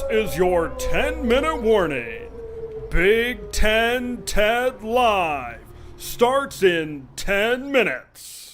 is your 10-minute warning. Big Ten TED Live starts in 10 minutes.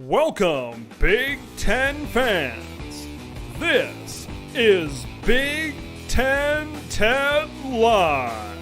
Welcome, Big Ten fans. This is Big Ten Ted Live.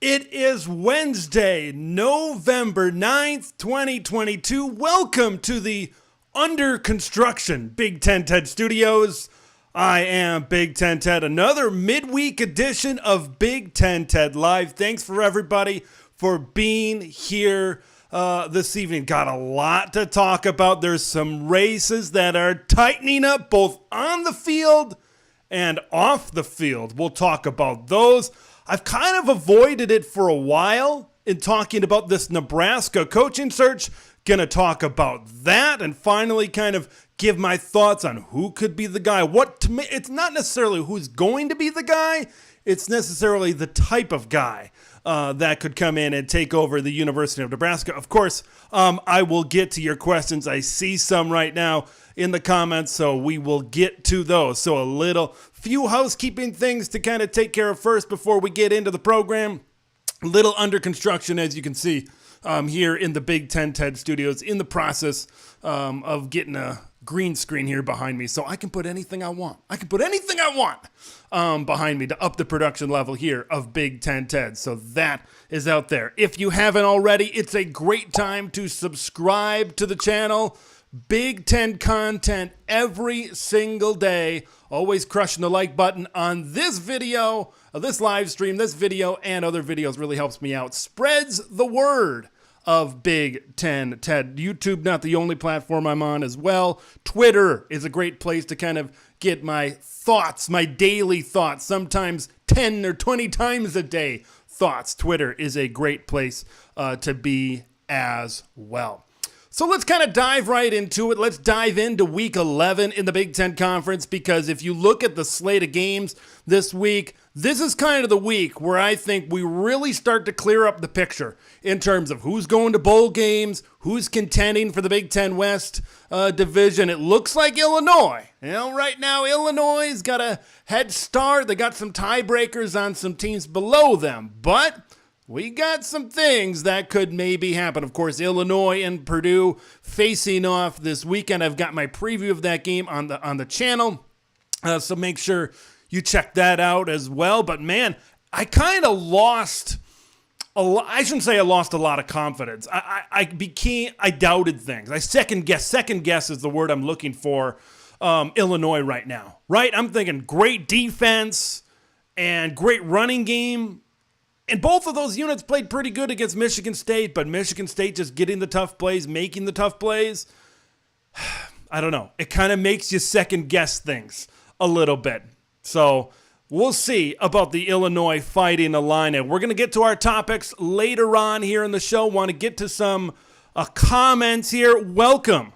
It is Wednesday, November 9th, 2022. Welcome to the under construction Big Ten Ted Studios. I am Big Ten Ted, another midweek edition of Big Ten Ted Live. Thanks for everybody for being here this evening. Got a lot to talk about. There's some races that are tightening up both on the field and off the field. We'll talk about those. I've kind of avoided it for a while in talking about this Nebraska coaching search. Gonna talk about that and finally kind of give my thoughts on who could be the guy. It's not necessarily who's going to be the guy. It's necessarily the type of guy that could come in and take over the University of Nebraska. Of course, I will get to your questions. I see some right now in the comments, so we will get to those. So few housekeeping things to kind of take care of first before we get into the program. Little under construction, as you can see here in the Big Ten Ted Studios, in the process of getting a green screen here behind me, so I can put anything I want. Behind me to up the production level here of Big Ten Ted. So that is out there. If you haven't already, it's a great time to subscribe to the channel. Big Ten content every single day. Always crushing the like button on this video, this live stream, this video, and other videos really helps me out. Spreads the word of Big Ten Ted. YouTube, not the only platform I'm on as well. Twitter is a great place to kind of get my thoughts, my daily thoughts, sometimes 10 or 20 times a day thoughts. Twitter is a great place to be as well. So let's kind of dive right into it. Let's dive into Week 11 in the Big Ten Conference, because if you look at the slate of games this week, this is kind of the week where I think we really start to clear up the picture in terms of who's going to bowl games, who's contending for the Big Ten West division. It looks like Illinois. Right now Illinois has got a head start. They got some tiebreakers on some teams below them, but we got some things that could maybe happen. Of course, Illinois and Purdue facing off this weekend. I've got my preview of that game on the channel, so make sure you check that out as well. But man, I kind of lost a lot. I shouldn't say I lost a lot of confidence. I doubted things. I second guess is the word I'm looking for. Illinois right now, right? I'm thinking great defense and great running game. And both of those units played pretty good against Michigan State, but Michigan State just getting the tough plays, making the tough plays. I don't know. It kind of makes you second guess things a little bit. So we'll see about the Illinois Fighting Illini. We're going to get to our topics later on here in the show. Want to get to some comments here. Welcome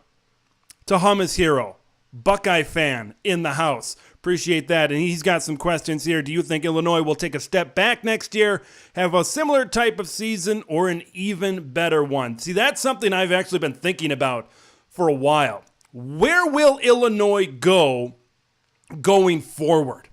to Hummus Hero, Buckeye fan in the house. Appreciate that. And he's got some questions here. Do you think Illinois will take a step back next year, have a similar type of season, or an even better one? See, that's something I've actually been thinking about for a while. Where will Illinois go going forward?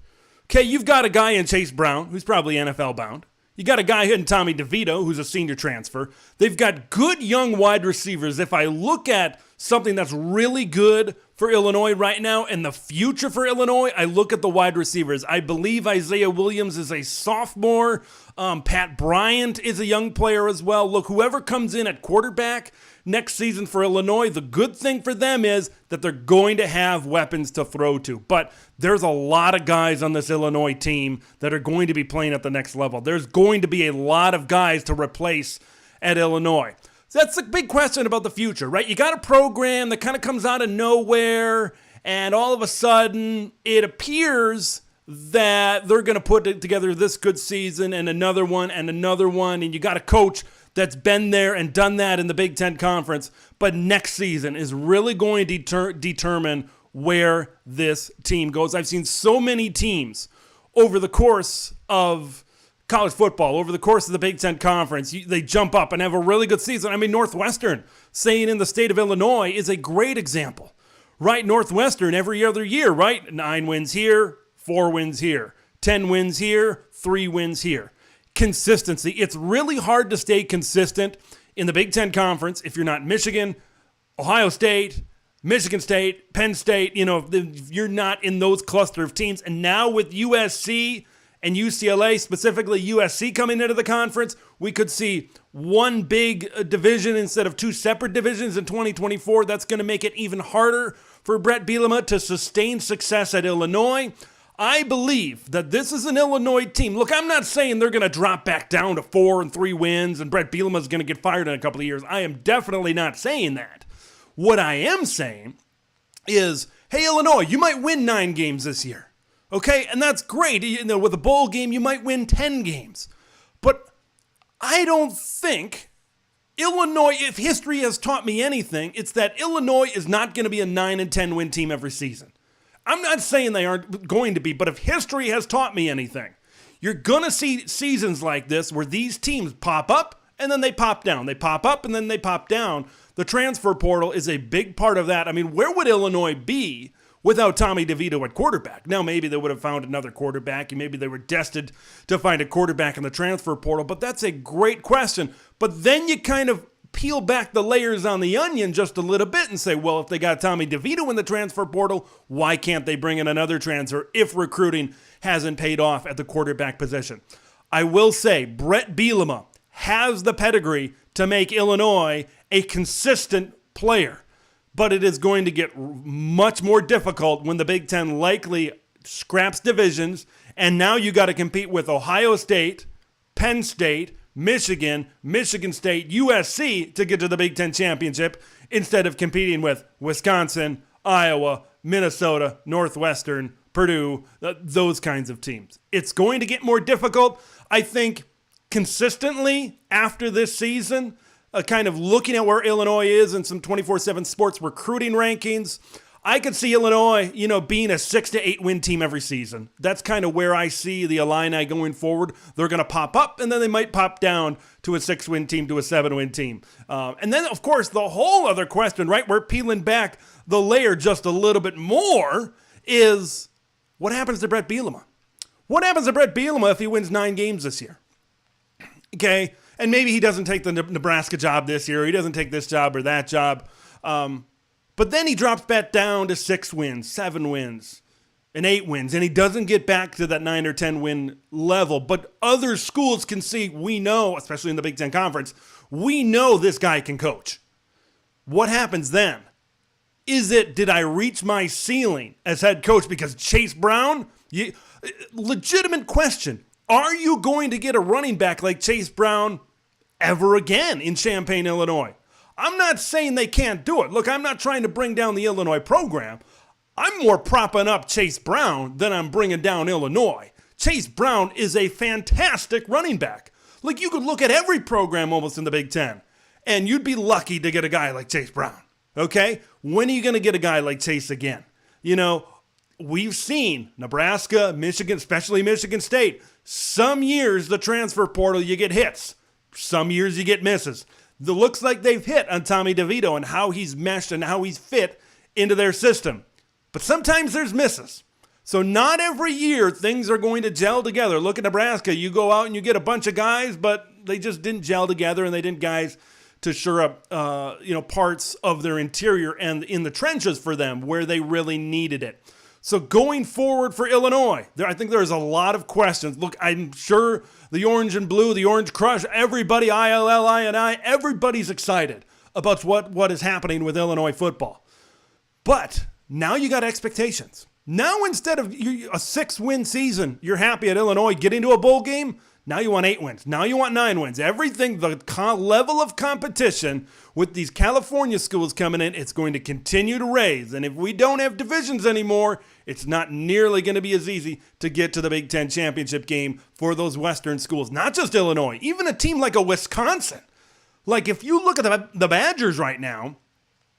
Okay, you've got a guy in Chase Brown, who's probably NFL bound. You got a guy in Tommy DeVito, who's a senior transfer. They've got good young wide receivers. If I look at something that's really good for Illinois right now and the future for Illinois, I look at the wide receivers. I believe Isaiah Williams is a sophomore. Pat Bryant is a young player as well. Look, whoever comes in at quarterback next season for Illinois, the good thing for them is that they're going to have weapons to throw to. But there's a lot of guys on this Illinois team that are going to be playing at the next level. There's going to be a lot of guys to replace at Illinois. So that's the big question about the future, right? You got a program that kind of comes out of nowhere, and all of a sudden it appears that they're going to put together this good season and another one, and you got a coach that's been there and done that in the Big Ten Conference, but next season is really going to determine where this team goes. I've seen so many teams over the course of college football, over the course of the Big Ten Conference, they jump up and have a really good season. I mean, Northwestern, saying in the state of Illinois, is a great example, right? Northwestern every other year, right? 9 wins here, 4 wins here. 10 wins here, 3 wins here. Consistency. It's really hard to stay consistent in the Big Ten Conference if you're not Michigan, Ohio State, Michigan State, Penn State, if you're not in those cluster of teams. And now with USC and UCLA, specifically USC coming into the conference, we could see one big division instead of 2 separate divisions in 2024. That's going to make it even harder for Bret Bielema to sustain success at Illinois. I believe that this is an Illinois team. Look, I'm not saying they're going to drop back down to 4 and 3 wins and Bret Bielema is going to get fired in a couple of years. I am definitely not saying that. What I am saying is, hey, Illinois, you might win 9 games this year. Okay, and that's great. With a bowl game, you might win 10 games. But I don't think Illinois, if history has taught me anything, it's that Illinois is not going to be a 9 and 10 win team every season. I'm not saying they aren't going to be, but if history has taught me anything, you're going to see seasons like this where these teams pop up and then they pop down. They pop up and then they pop down. The transfer portal is a big part of that. I mean, where would Illinois be without Tommy DeVito at quarterback? Now, maybe they would have found another quarterback, and maybe they were destined to find a quarterback in the transfer portal, but that's a great question. But then you kind of peel back the layers on the onion just a little bit and say, well, if they got Tommy DeVito in the transfer portal, why can't they bring in another transfer if recruiting hasn't paid off at the quarterback position? I will say Bret Bielema has the pedigree to make Illinois a consistent player. But it is going to get much more difficult when the Big Ten likely scraps divisions, and now you got to compete with Ohio State, Penn State, Michigan, Michigan State, USC to get to the Big Ten championship instead of competing with Wisconsin, Iowa, Minnesota, Northwestern, Purdue, those kinds of teams. It's going to get more difficult. I think consistently after this season, kind of looking at where Illinois is in some 24/7 sports recruiting rankings, I could see Illinois, being a 6 to 8 win team every season. That's kind of where I see the Illini going forward. They're going to pop up, and then they might pop down to a 6-win team, to a 7-win team. And then, of course, the whole other question, right, we're peeling back the layer just a little bit more, is what happens to Bret Bielema? What happens to Bret Bielema if he wins 9 games this year? Okay, and maybe he doesn't take the Nebraska job this year, or he doesn't take this job or that job. But then he drops back down to 6 wins, 7 wins, and 8 wins, and he doesn't get back to that 9 or 10 win level. But other schools can see, we know, especially in the Big Ten Conference, we know this guy can coach. What happens then? Did I reach my ceiling as head coach because Chase Brown? Legitimate question. Are you going to get a running back like Chase Brown ever again in Champaign, Illinois? I'm not saying they can't do it. Look, I'm not trying to bring down the Illinois program. I'm more propping up Chase Brown than I'm bringing down Illinois. Chase Brown is a fantastic running back. Like, you could look at every program almost in the Big Ten, and you'd be lucky to get a guy like Chase Brown. Okay? When are you going to get a guy like Chase again? We've seen Nebraska, Michigan, especially Michigan State. Some years, the transfer portal, you get hits. Some years, you get misses. It looks like they've hit on Tommy DeVito and how he's meshed and how he's fit into their system. But sometimes there's misses. So not every year things are going to gel together. Look at Nebraska. You go out and you get a bunch of guys, but they just didn't gel together, and they didn't guys to shore up parts of their interior and in the trenches for them where they really needed it. So going forward for Illinois, I think there's a lot of questions. Look, I'm sure the orange and blue, the orange crush, everybody, ILLI, everybody's excited about what is happening with Illinois football. But now you got expectations. Now instead of a 6-win season, you're happy at Illinois getting to a bowl game. Now you want 8 wins. Now you want 9 wins. Everything, the level of competition with these California schools coming in, it's going to continue to raise. And if we don't have divisions anymore, it's not nearly going to be as easy to get to the Big Ten championship game for those Western schools. Not just Illinois, even a team like a Wisconsin. Like, if you look at the Badgers right now,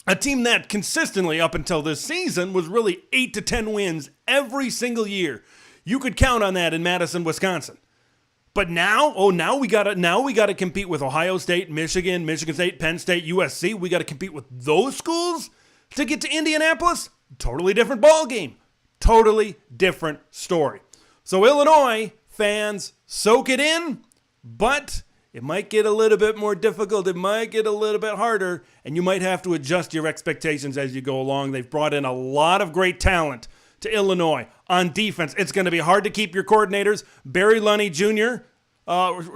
a team that consistently up until this season was really 8 to 10 wins every single year. You could count on that in Madison, Wisconsin. But now we gotta compete with Ohio State, Michigan, Michigan State, Penn State, USC. We gotta compete with those schools to get to Indianapolis. Totally different ball game. Totally different story. So Illinois fans, soak it in, but it might get a little bit more difficult. It might get a little bit harder, and you might have to adjust your expectations as you go along. They've brought in a lot of great talent to Illinois on defense. It's going to be hard to keep your coordinators. Barry Lunny Jr.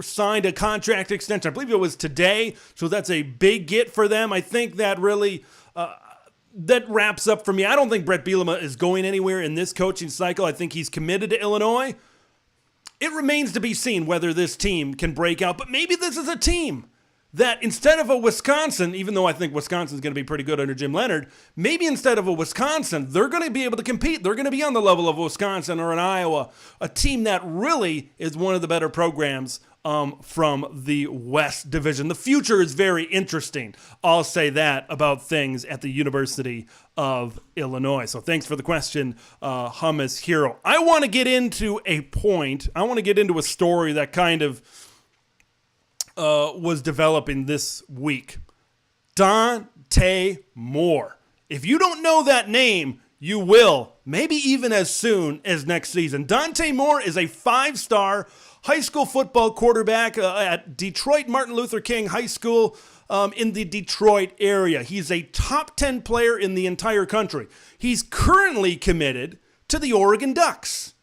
Signed a contract extension. I believe it was today, so that's a big get for them. I think that really that wraps up for me. I don't think Brett Bielema is going anywhere in this coaching cycle. I think he's committed to Illinois. It remains to be seen whether this team can break out, but maybe this is a team that instead of a Wisconsin, even though I think Wisconsin's going to be pretty good under Jim Leonhard, maybe instead of a Wisconsin, they're going to be able to compete. They're going to be on the level of Wisconsin or an Iowa, a team that really is one of the better programs from the West Division. The future is very interesting. I'll say that about things at the University of Illinois. So thanks for the question, Hummus Hero. I want to get into a point. I want to get into a story that kind of was developing this week. Dante Moore. If you don't know that name, you will, maybe even as soon as next season. Dante Moore is a 5-star high school football quarterback at Detroit Martin Luther King High School in the Detroit area. He's a top 10 player in the entire country. He's currently committed to the Oregon Ducks.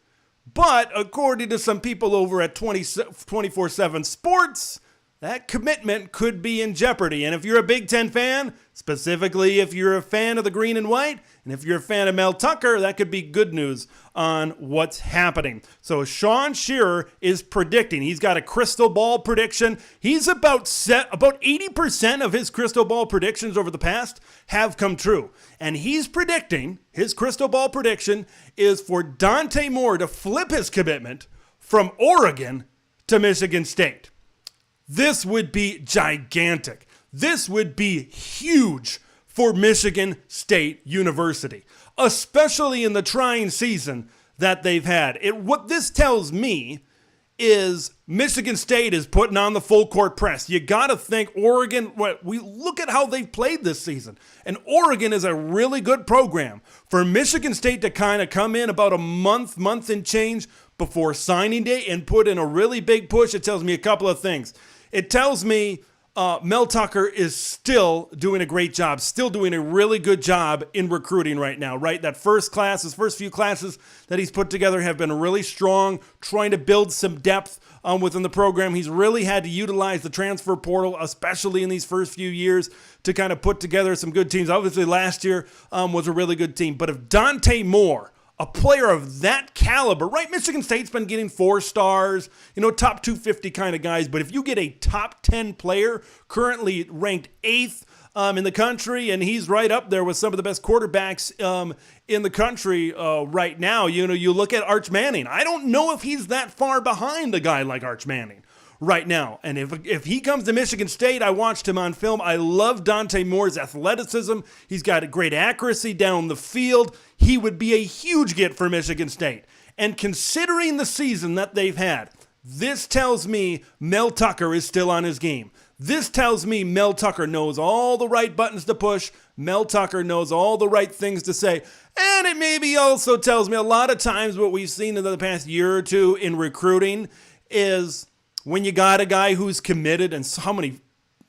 But according to some people over at 24/7 Sports, that commitment could be in jeopardy. And if you're a Big Ten fan, specifically if you're a fan of the green and white, and if you're a fan of Mel Tucker, that could be good news on what's happening. So Sean Shearer is predicting. He's got a crystal ball prediction. He's about 80% of his crystal ball predictions over the past have come true. And he's predicting, his crystal ball prediction is for Dante Moore to flip his commitment from Oregon to Michigan State. This would be gigantic. This would be huge for Michigan State University, especially in the trying season that they've had. What this tells me is Michigan State is putting on the full court press. You got to think Oregon, we look at how they've played this season, and Oregon is a really good program. For Michigan State to kind of come in about a month and change before signing day and put in a really big push, it tells me a couple of things. It tells me Mel Tucker is still doing a great job, still doing a really good job in recruiting right now, right? That his first few classes that he's put together have been really strong, trying to build some depth within the program. He's really had to utilize the transfer portal, especially in these first few years, to kind of put together some good teams. Obviously, last year was a really good team. But if Dante Moore, a player of that caliber, right? Michigan State's been getting 4 stars, top 250 kind of guys. But if you get a top 10 player, currently ranked 8th in the country, and he's right up there with some of the best quarterbacks in the country right now. You look at Arch Manning. I don't know if he's that far behind a guy like Arch Manning right now. And if he comes to Michigan State, I watched him on film. I love Dante Moore's athleticism. He's got a great accuracy down the field. He would be a huge get for Michigan State. And considering the season that they've had, this tells me Mel Tucker is still on his game. This tells me Mel Tucker knows all the right buttons to push. Mel Tucker knows all the right things to say. And it maybe also tells me a lot of times what we've seen in the past year or two in recruiting is when you got a guy who's committed, and so many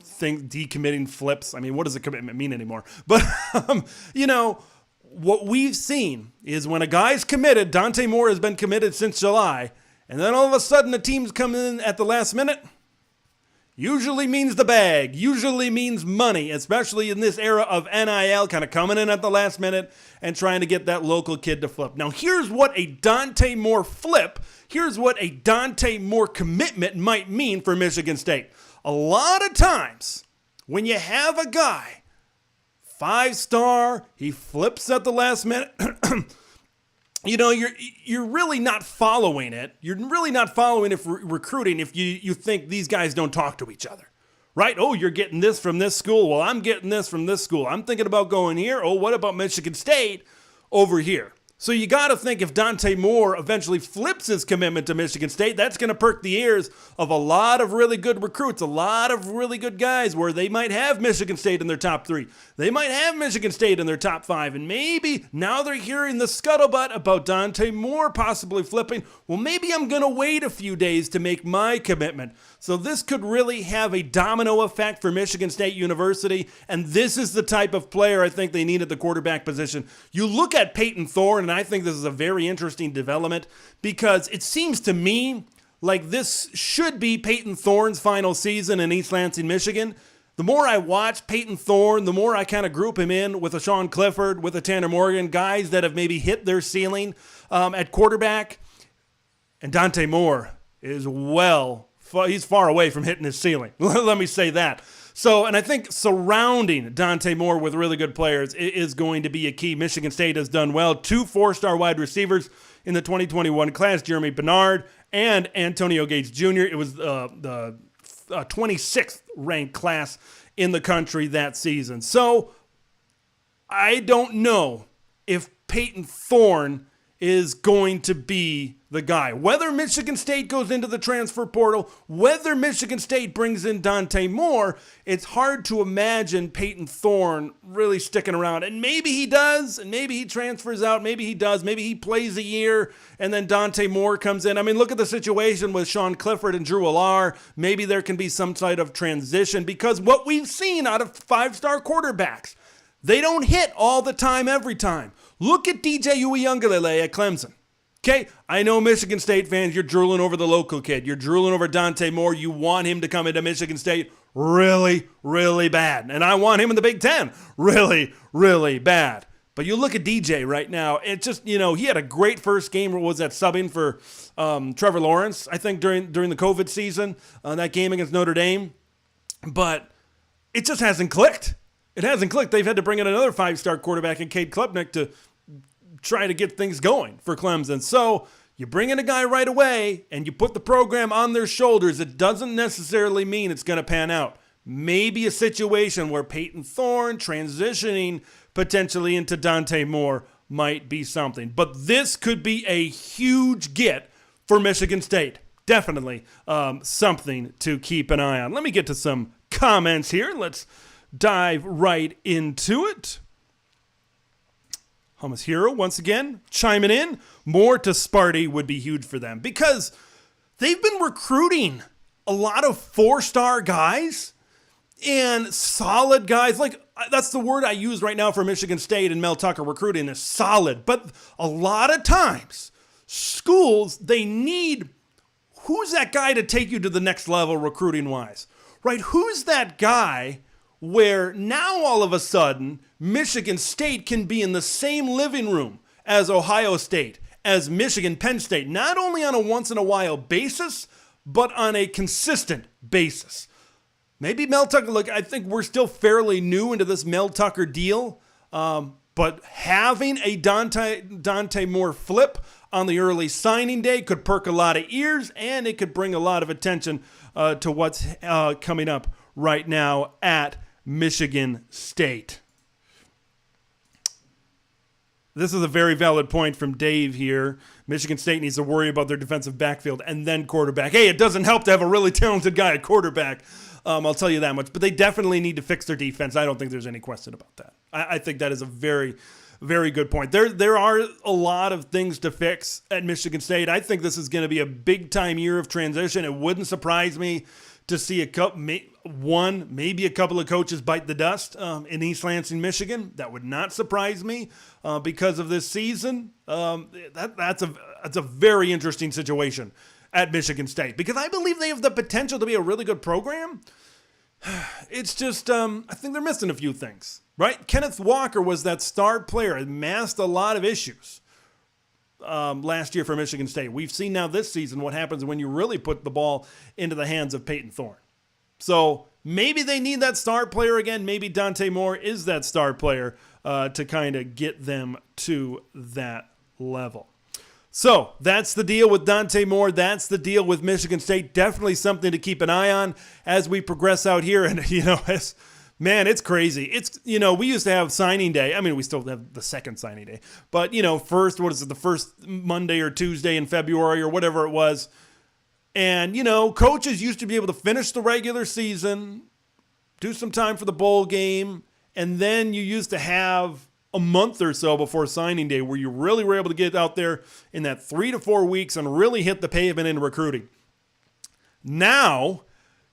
things, decommitting flips. I mean, what does a commitment mean anymore? But, what we've seen is when a guy's committed, Dante Moore has been committed since July, and then all of a sudden the teams come in at the last minute, usually means the bag, usually means money, especially in this era of NIL, kind of coming in at the last minute and trying to get that local kid to flip. Now, here's what a Dante Moore flip, here's what a Dante Moore commitment might mean for Michigan State. A lot of times, when you have a guy 5-star, he flips at the last minute. You're really not following it. You're really not following it for recruiting if you think these guys don't talk to each other, right? Oh, you're getting this from this school. Well, I'm getting this from this school. I'm thinking about going here. Oh, what about Michigan State over here? So you got to think if Dante Moore eventually flips his commitment to Michigan State, that's going to perk the ears of a lot of really good recruits, a lot of really good guys where they might have Michigan State in their top 3. They might have Michigan State in their top 5. And maybe now they're hearing the scuttlebutt about Dante Moore possibly flipping. Well, maybe I'm going to wait a few days to make my commitment. So this could really have a domino effect for Michigan State University. And this is the type of player I think they need at the quarterback position. You look at Peyton Thorne, and I think this is a very interesting development because it seems to me like this should be Peyton Thorne's final season in East Lansing, Michigan. The more I watch Peyton Thorne, the more I kind of group him in with a Sean Clifford, with a Tanner Morgan, guys that have maybe hit their ceiling at quarterback. And Dante Moore is he's far away from hitting his ceiling. Let me say that. So, and I think surrounding Dante Moore with really good players is going to be a key. Michigan State has done well. 2 4-star wide receivers in the 2021 class, Jeremy Bernard and Antonio Gates Jr. It was the 26th ranked class in the country that season. So, I don't know if Peyton Thorne is going to be the guy. Whether Michigan State goes into the transfer portal, whether Michigan State brings in Dante Moore, it's hard to imagine Peyton Thorne really sticking around. And maybe he does, and maybe he transfers out, maybe he does, maybe he plays a year, and then Dante Moore comes in. I mean, look at the situation with Sean Clifford and Drew Allar. Maybe there can be some type of transition because what we've seen out of 5-star quarterbacks, they don't hit all the time, every time. Look at DJ Uiagalelei at Clemson. Okay, I know Michigan State fans, you're drooling over the local kid. You're drooling over Dante Moore. You want him to come into Michigan State really, really bad. And I want him in the Big Ten really, really bad. But you look at DJ right now, it just, he had a great first game. Was that subbing for Trevor Lawrence, I think, during the COVID season, that game against Notre Dame. But it just hasn't clicked. It hasn't clicked. They've had to bring in another 5-star quarterback in Cade Klubnik to try to get things going for Clemson. So you bring in a guy right away and you put the program on their shoulders. It doesn't necessarily mean it's going to pan out. Maybe a situation where Peyton Thorne transitioning potentially into Dante Moore might be something. But this could be a huge get for Michigan State. Definitely something to keep an eye on. Let me get to some comments here. Let's dive right into it. Hummus Hero, once again, chiming in. More to Sparty would be huge for them because they've been recruiting a lot of 4-star guys and solid guys. Like, that's the word I use right now for Michigan State and Mel Tucker recruiting is solid. But a lot of times, schools, they need, who's that guy to take you to the next level recruiting-wise? Right? Who's that guy where now all of a sudden Michigan State can be in the same living room as Ohio State, as Michigan, Penn State, not only on a once-in-a-while basis, but on a consistent basis. Maybe Mel Tucker, look, I think we're still fairly new into this Mel Tucker deal, but having a Dante Moore flip on the early signing day could perk a lot of ears, and it could bring a lot of attention to what's coming up right now at Michigan State. This is a very valid point from Dave here. Michigan State needs to worry about their defensive backfield and then quarterback. Hey, it doesn't help to have a really talented guy at quarterback. I'll tell you that much. But they definitely need to fix their defense. I don't think there's any question about that. I think that is a very, very good point. There are a lot of things to fix at Michigan State. I think this is going to be a big-time year of transition. It wouldn't surprise me to see maybe a couple of coaches bite the dust in East Lansing, Michigan. That would not surprise me because of this season. That's a very interesting situation at Michigan State because I believe they have the potential to be a really good program. It's just I think they're missing a few things, right? Kenneth Walker was that star player and masked a lot of issues last year for Michigan State. We've seen now this season what happens when you really put the ball into the hands of Peyton Thorne. So maybe they need that star player again. Maybe Dante Moore is that star player to kind of get them to that level. So that's the deal with Dante Moore. That's the deal with Michigan State. Definitely something to keep an eye on as we progress out here. And, as Man, it's crazy. It's, we used to have signing day. I mean, we still have the second signing day. But, the first Monday or Tuesday in February or whatever it was. And, coaches used to be able to finish the regular season, do some time for the bowl game, and then you used to have a month or so before signing day where you really were able to get out there in that 3 to 4 weeks and really hit the pavement in recruiting. Now,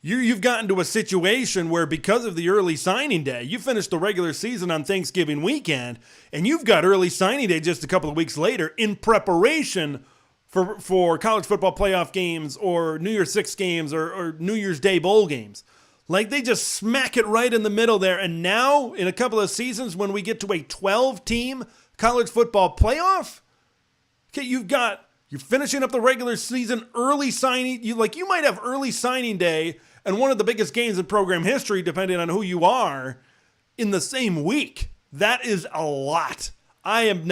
you've gotten to a situation where because of the early signing day, you finished the regular season on Thanksgiving weekend, and you've got early signing day just a couple of weeks later in preparation for college football playoff games or New Year's Six games or New Year's Day bowl games. Like, they just smack it right in the middle there. And now, in a couple of seasons, when we get to a 12-team college football playoff, okay, you're finishing up the regular season, early signing. You might have early signing day and one of the biggest games in program history, depending on who you are, in the same week. That is a lot. I've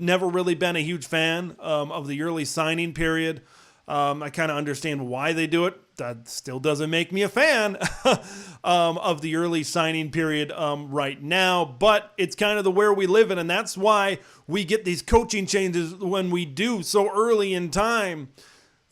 never really been a huge fan of the early signing period. I kind of understand why they do it. That still doesn't make me a fan of the early signing period right now, but it's kind of the where we live in, and that's why we get these coaching changes when we do so early in time.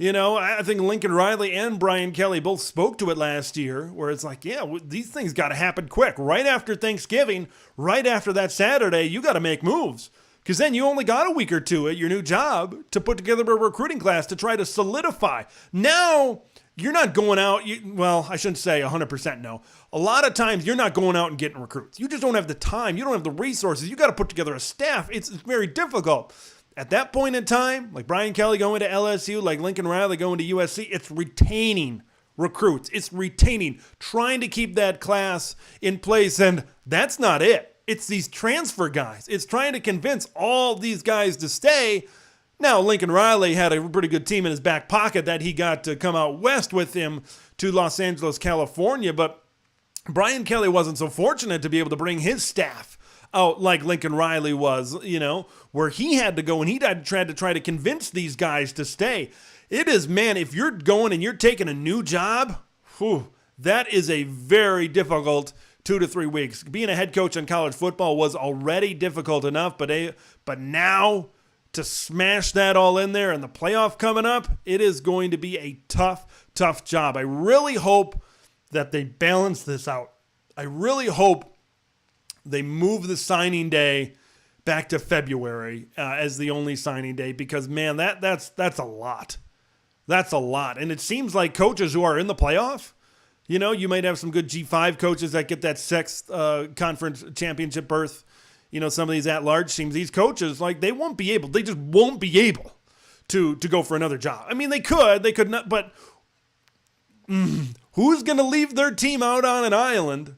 I think Lincoln Riley and Brian Kelly both spoke to it last year, where it's like, these things got to happen quick. Right after Thanksgiving, right after that Saturday, you got to make moves. Because then you only got a week or two at your new job to put together a recruiting class to try to solidify. Now, you're not going out, I shouldn't say 100% no. A lot of times, you're not going out and getting recruits. You just don't have the time. You don't have the resources. You got to put together a staff. It's very difficult. At that point in time, like Brian Kelly going to LSU, like Lincoln Riley going to USC, it's retaining recruits. It's trying to keep that class in place, and that's not it. It's these transfer guys. It's trying to convince all these guys to stay. Now, Lincoln Riley had a pretty good team in his back pocket that he got to come out west with him to Los Angeles, California, but Brian Kelly wasn't so fortunate to be able to bring his staff out like Lincoln Riley was, where he had to go and he had to try to convince these guys to stay. It is, man, if you're going and you're taking a new job, that is a very difficult 2 to 3 weeks. Being a head coach in college football was already difficult enough, but now to smash that all in there and the playoff coming up, it is going to be a tough job. I really hope that they balance this out. I really hope they move the signing day back to February as the only signing day because, man, that's a lot. That's a lot. And it seems like coaches who are in the playoff, you might have some good G5 coaches that get that sixth conference championship berth. Some of these at-large teams, these coaches, they just won't be able to go for another job. I mean, they could not, but who's going to leave their team out on an island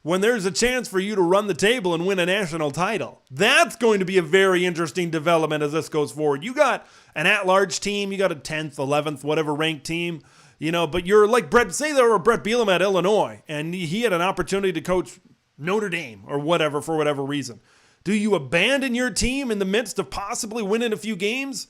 when there's a chance for you to run the table and win a national title? That's going to be a very interesting development as this goes forward. You got an at-large team, you got a 10th, 11th, whatever ranked team, but you're like Brett Bielema at Illinois, and he had an opportunity to coach Notre Dame or whatever for whatever reason. Do you abandon your team in the midst of possibly winning a few games,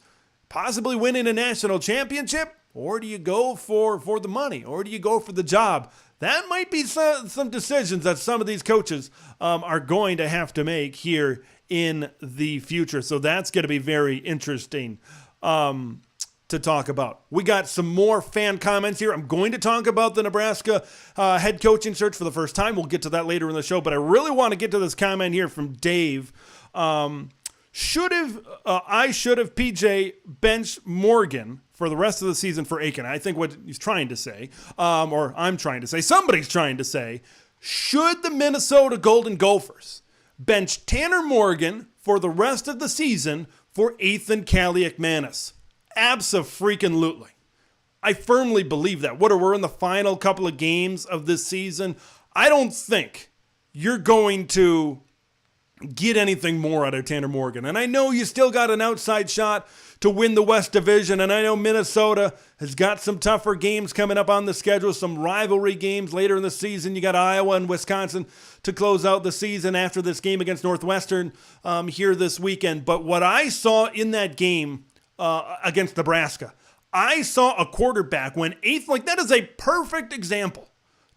possibly winning a national championship, or do you go for the money, or do you go for the job? That might be some decisions that some of these coaches are going to have to make here in the future. So that's going to be very interesting to talk about. We got some more fan comments here. I'm going to talk about the Nebraska head coaching search for the first time. We'll get to that later in the show, but I really want to get to this comment here from Dave. I should have PJ bench Morgan for the rest of the season for Aiken. I think what he's trying to say, or I'm trying to say, somebody's trying to say, should the Minnesota Golden Gophers bench Tanner Morgan for the rest of the season for Ethan Kaliakmanis? Abso-freaking-lutely. I firmly believe that. We're in the final couple of games of this season. I don't think you're going to get anything more out of Tanner Morgan. And I know you still got an outside shot to win the West Division, and I know Minnesota has got some tougher games coming up on the schedule, some rivalry games later in the season. You got Iowa and Wisconsin to close out the season after this game against Northwestern here this weekend. But what I saw in that game against Nebraska, I saw a quarterback when that is a perfect example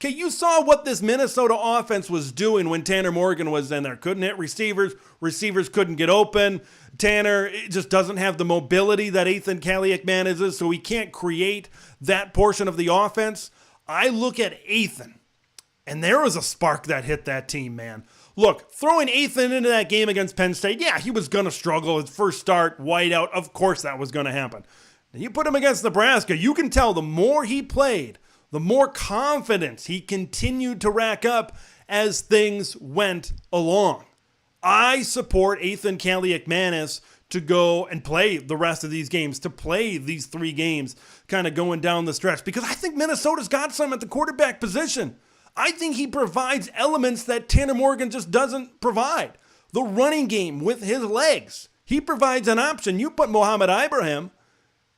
Okay, you saw what this Minnesota offense was doing when Tanner Morgan was in there. Couldn't hit receivers. Receivers couldn't get open. Tanner just doesn't have the mobility that Ethan Kaliakmanis is, so he can't create that portion of the offense. I look at Ethan, and there was a spark that hit that team, man. Look, throwing Ethan into that game against Penn State, yeah, he was going to struggle. His first start, whiteout, of course that was going to happen. Now, you put him against Nebraska, you can tell the more he played, the more confidence he continued to rack up as things went along. I support Ethan Kaliakmanis to go and play the rest of these games, to play these 3 games kind of going down the stretch, because I think Minnesota's got some at the quarterback position. I think he provides elements that Tanner Morgan just doesn't provide. The running game with his legs, he provides an option. You put Mohamed Ibrahim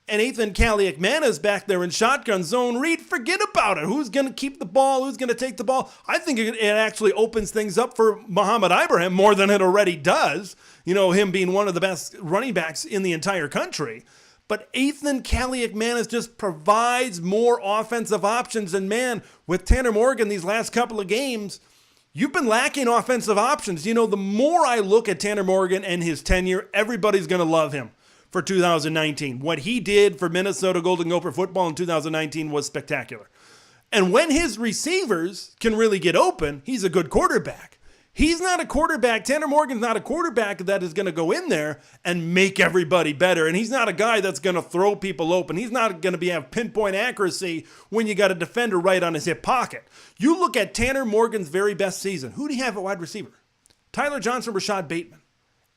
and Ethan Kaliakmanis back there in shotgun zone read, forget about it. Who's going to keep the ball? Who's going to take the ball? I think it actually opens things up for Mohamed Ibrahim more than it already does. You know, him being one of the best running backs in the entire country. But Ethan Kaliakmanis just provides more offensive options. And man, with Tanner Morgan these last couple of games, you've been lacking offensive options. You know, the more I look at Tanner Morgan and his tenure, everybody's going to love him for 2019. What he did for Minnesota Golden Gopher football in 2019 was spectacular. And when his receivers can really get open, he's a good quarterback. He's not a quarterback. Tanner Morgan's not a quarterback that is going to go in there and make everybody better. And he's not a guy that's going to throw people open. He's not going to have pinpoint accuracy when you got a defender right on his hip pocket. You look at Tanner Morgan's very best season. Who do you have at wide receiver? Tyler Johnson, Rashad Bateman.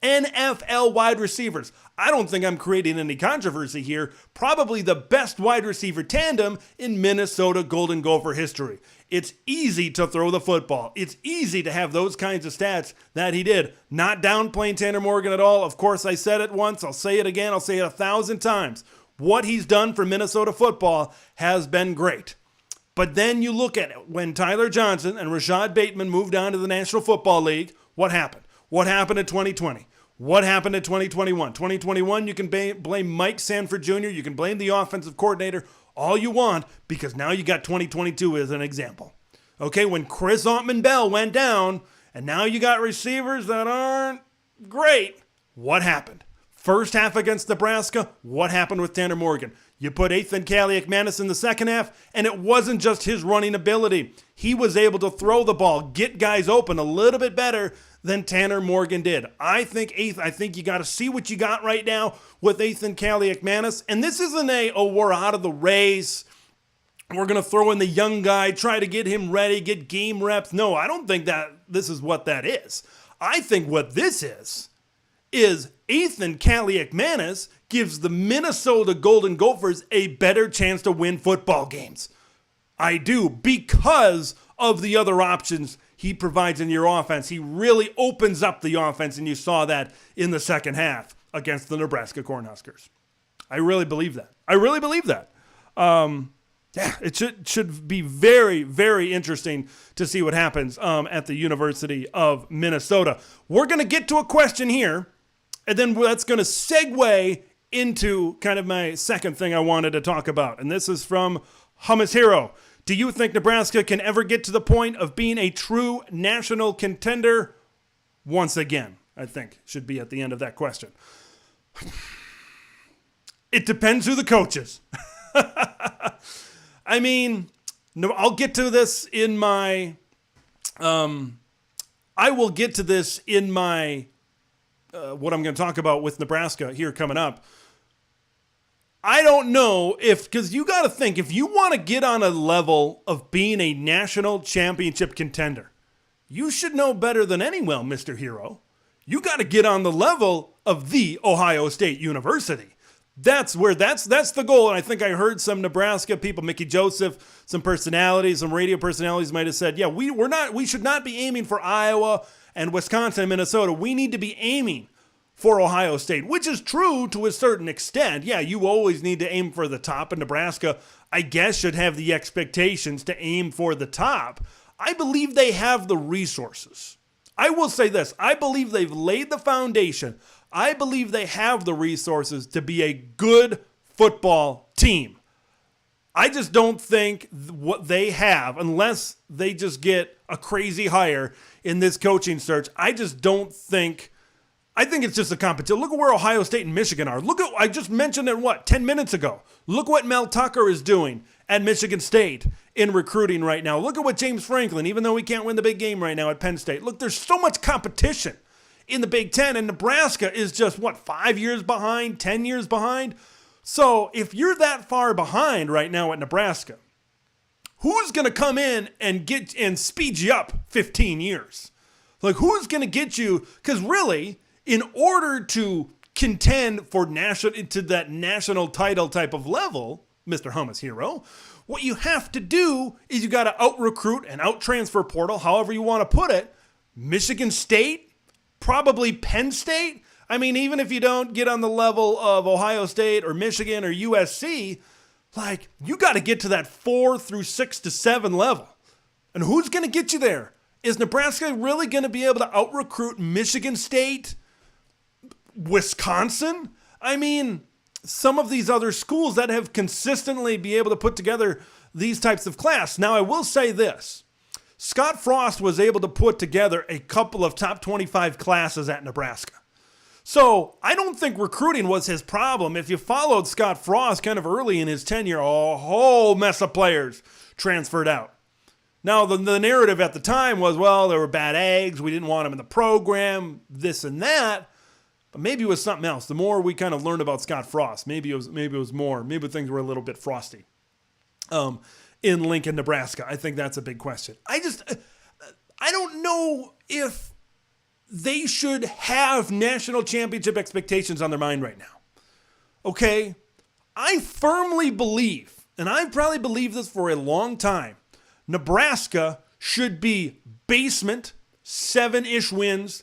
NFL wide receivers. I don't think I'm creating any controversy here. Probably the best wide receiver tandem in Minnesota Golden Gopher history. It's easy to throw the football. It's easy to have those kinds of stats that he did. Not downplaying Tanner Morgan at all. Of course, I said it once. I'll say it again. I'll say it 1,000 times. What he's done for Minnesota football has been great. But then you look at it. When Tyler Johnson and Rashad Bateman moved on to the National Football League, what happened? What happened in 2020? What happened in 2021? 2021, you can blame Mike Sanford Jr., you can blame the offensive coordinator, all you want, because now you got 2022 as an example. Okay, when Chris Ottman-Bell went down, and now you got receivers that aren't great, what happened? First half against Nebraska, what happened with Tanner Morgan? You put Ethan Kaliakmanis in the second half, and it wasn't just his running ability. He was able to throw the ball, get guys open a little bit better than Tanner Morgan did. I think you got to see what you got right now with Ethan Kaliakmanis. And this isn't we're out of the race. We're going to throw in the young guy, try to get him ready, get game reps. No, I don't think that this is what that is. I think what this is Ethan Kaliakmanis gives the Minnesota Golden Gophers a better chance to win football games. I do, because of the other options he provides in your offense. He really opens up the offense, and you saw that in the second half against the Nebraska Cornhuskers. I really believe that. Yeah, it should be very, very interesting to see what happens at the University of Minnesota. We're going to get to a question here, and then that's going to segue into kind of my second thing I wanted to talk about. And this is from Hummus Hero. Do you think Nebraska can ever get to the point of being a true national contender? Once again, I think should be at the end of that question. It depends who the coach is. I mean, no, I'll get to this in my, I will get to this in my, what I'm going to talk about with Nebraska here coming up. I don't know because you got to think, if you want to get on a level of being a national championship contender, you should know better than anyone, Mr. Hero. You got to get on the level of the Ohio State University. That's the goal. And I think I heard some Nebraska people, Mickey Joseph, some personalities, some radio personalities might have said, yeah, we should not be aiming for Iowa and Wisconsin and Minnesota. We need to be aiming for Ohio State, which is true to a certain extent. Yeah, you always need to aim for the top, and Nebraska, I guess, should have the expectations to aim for the top. I believe they have the resources. I will say this. I believe they've laid the foundation. I believe they have the resources to be a good football team. I just don't think what they have, unless they just get a crazy hire in this coaching search, I just don't think. I think it's just a competition. Look at where Ohio State and Michigan are. Look at, I just mentioned it, 10 minutes ago. Look what Mel Tucker is doing at Michigan State in recruiting right now. Look at what James Franklin, even though he can't win the big game right now at Penn State. Look, there's so much competition in the Big Ten, and Nebraska is just, 5 years behind, 10 years behind? So if you're that far behind right now at Nebraska, who's going to come in and speed you up 15 years? Like, who's going to get you? Because really, in order to contend for that national title type of level, Mr. Hummus Hero, what you have to do is you got to out-recruit and out-transfer portal, however you want to put it, Michigan State, probably Penn State. I mean, even if you don't get on the level of Ohio State or Michigan or USC, like, you got to get to that 4 through 6 to 7 level. And who's going to get you there? Is Nebraska really going to be able to out-recruit Michigan State, Wisconsin? I mean, some of these other schools that have consistently be able to put together these types of class. Now, I will say this. Scott Frost was able to put together a couple of top 25 classes at Nebraska. So I don't think recruiting was his problem. If you followed Scott Frost kind of early in his tenure, a whole mess of players transferred out. Now, the narrative at the time was, well, there were bad eggs. We didn't want them in the program, this and that. But maybe it was something else. The more we kind of learned about Scott Frost, maybe it was more. Maybe things were a little bit frosty in Lincoln, Nebraska. I think that's a big question. I don't know if they should have national championship expectations on their mind right now. Okay? I firmly believe, and I've probably believed this for a long time, Nebraska should be basement, 7-ish wins,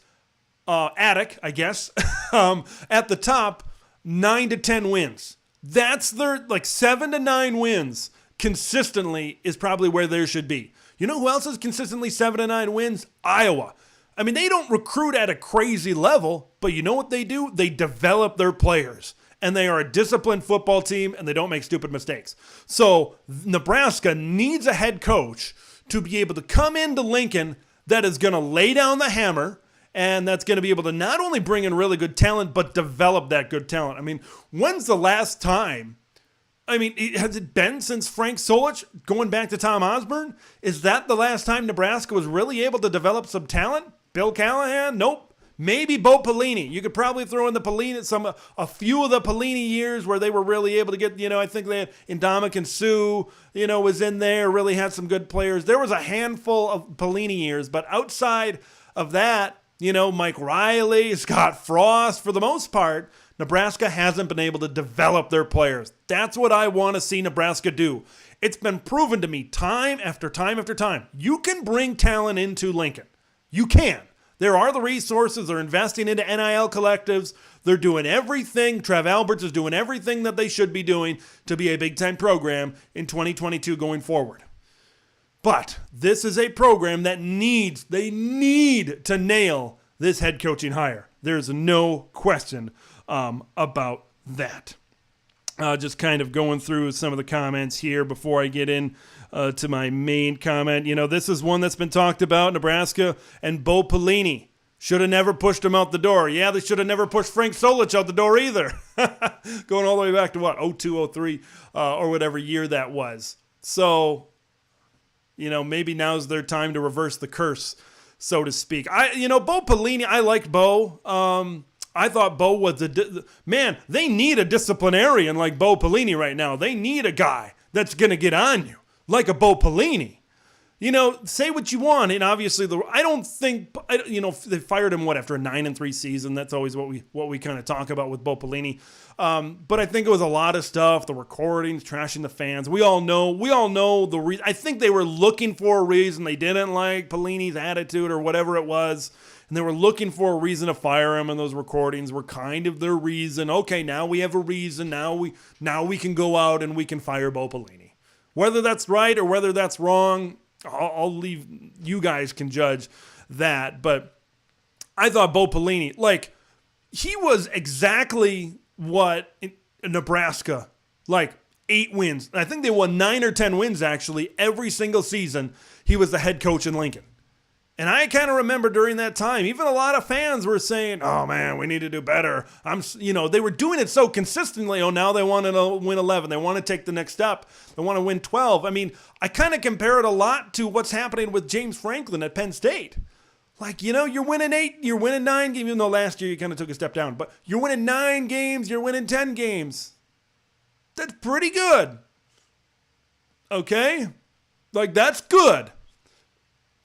attic, I guess, at the top, 9 to 10 wins. That's their, 7 to 9 wins consistently is probably where there should be. You know who else is consistently 7 to 9 wins? Iowa. I mean, they don't recruit at a crazy level, but you know what they do? They develop their players, and they are a disciplined football team, and they don't make stupid mistakes. So Nebraska needs a head coach to be able to come into Lincoln that is going to lay down the hammer, and that's going to be able to not only bring in really good talent, but develop that good talent. I mean, when's the last time? I mean, has it been since Frank Solich, going back to Tom Osborne? Is that the last time Nebraska was really able to develop some talent? Bill Callahan? Nope. Maybe Bo Pelini. You could probably throw in the Pelini, a few of the Pelini years where they were really able to get, I think they had Indomitian Sue, was in there, really had some good players. There was a handful of Pelini years, but outside of that, Mike Riley, Scott Frost, for the most part, Nebraska hasn't been able to develop their players. That's what I want to see Nebraska do. It's been proven to me time after time after time. You can bring talent into Lincoln. You can. There are the resources. They're investing into NIL collectives. They're doing everything. Trev Alberts is doing everything that they should be doing to be a big-time program in 2022 going forward. But this is a program that they need to nail this head coaching hire. There's no question about that. Just kind of going through some of the comments here before I get in to my main comment. This is one that's been talked about, Nebraska and Bo Pelini. Should have never pushed him out the door. Yeah, they should have never pushed Frank Solich out the door either. Going all the way back to 02, 03, or whatever year that was. So, maybe now's their time to reverse the curse, so to speak. Bo Pelini, I liked Bo. I thought Bo was man, they need a disciplinarian like Bo Pelini right now. They need a guy that's going to get on you like a Bo Pelini. Say what you want, and obviously I don't think they fired him after a 9-3 season. That's always what we kind of talk about with Bo Pelini. But I think it was a lot of stuff, the recordings, trashing the fans. We all know the reason. I think they were looking for a reason. They didn't like Pelini's attitude or whatever it was. And they were looking for a reason to fire him, and those recordings were kind of their reason. Okay, now we have a reason. Now we can go out and we can fire Bo Pelini. Whether that's right or whether that's wrong, I'll leave, you guys can judge that. But I thought Bo Pelini, he was exactly what Nebraska, 8 wins. I think they won 9 or 10 wins, actually, every single season he was the head coach in Lincoln. And I kind of remember during that time, even a lot of fans were saying, oh, man, we need to do better. They were doing it so consistently. Oh, now they want to win 11. They want to take the next step. They want to win 12. I mean, I kind of compare it a lot to what's happening with James Franklin at Penn State. Like, you're winning 8, you're winning 9 games, even though last year you kind of took a step down. But you're winning 9 games, you're winning 10 games. That's pretty good. Okay? Like, that's good.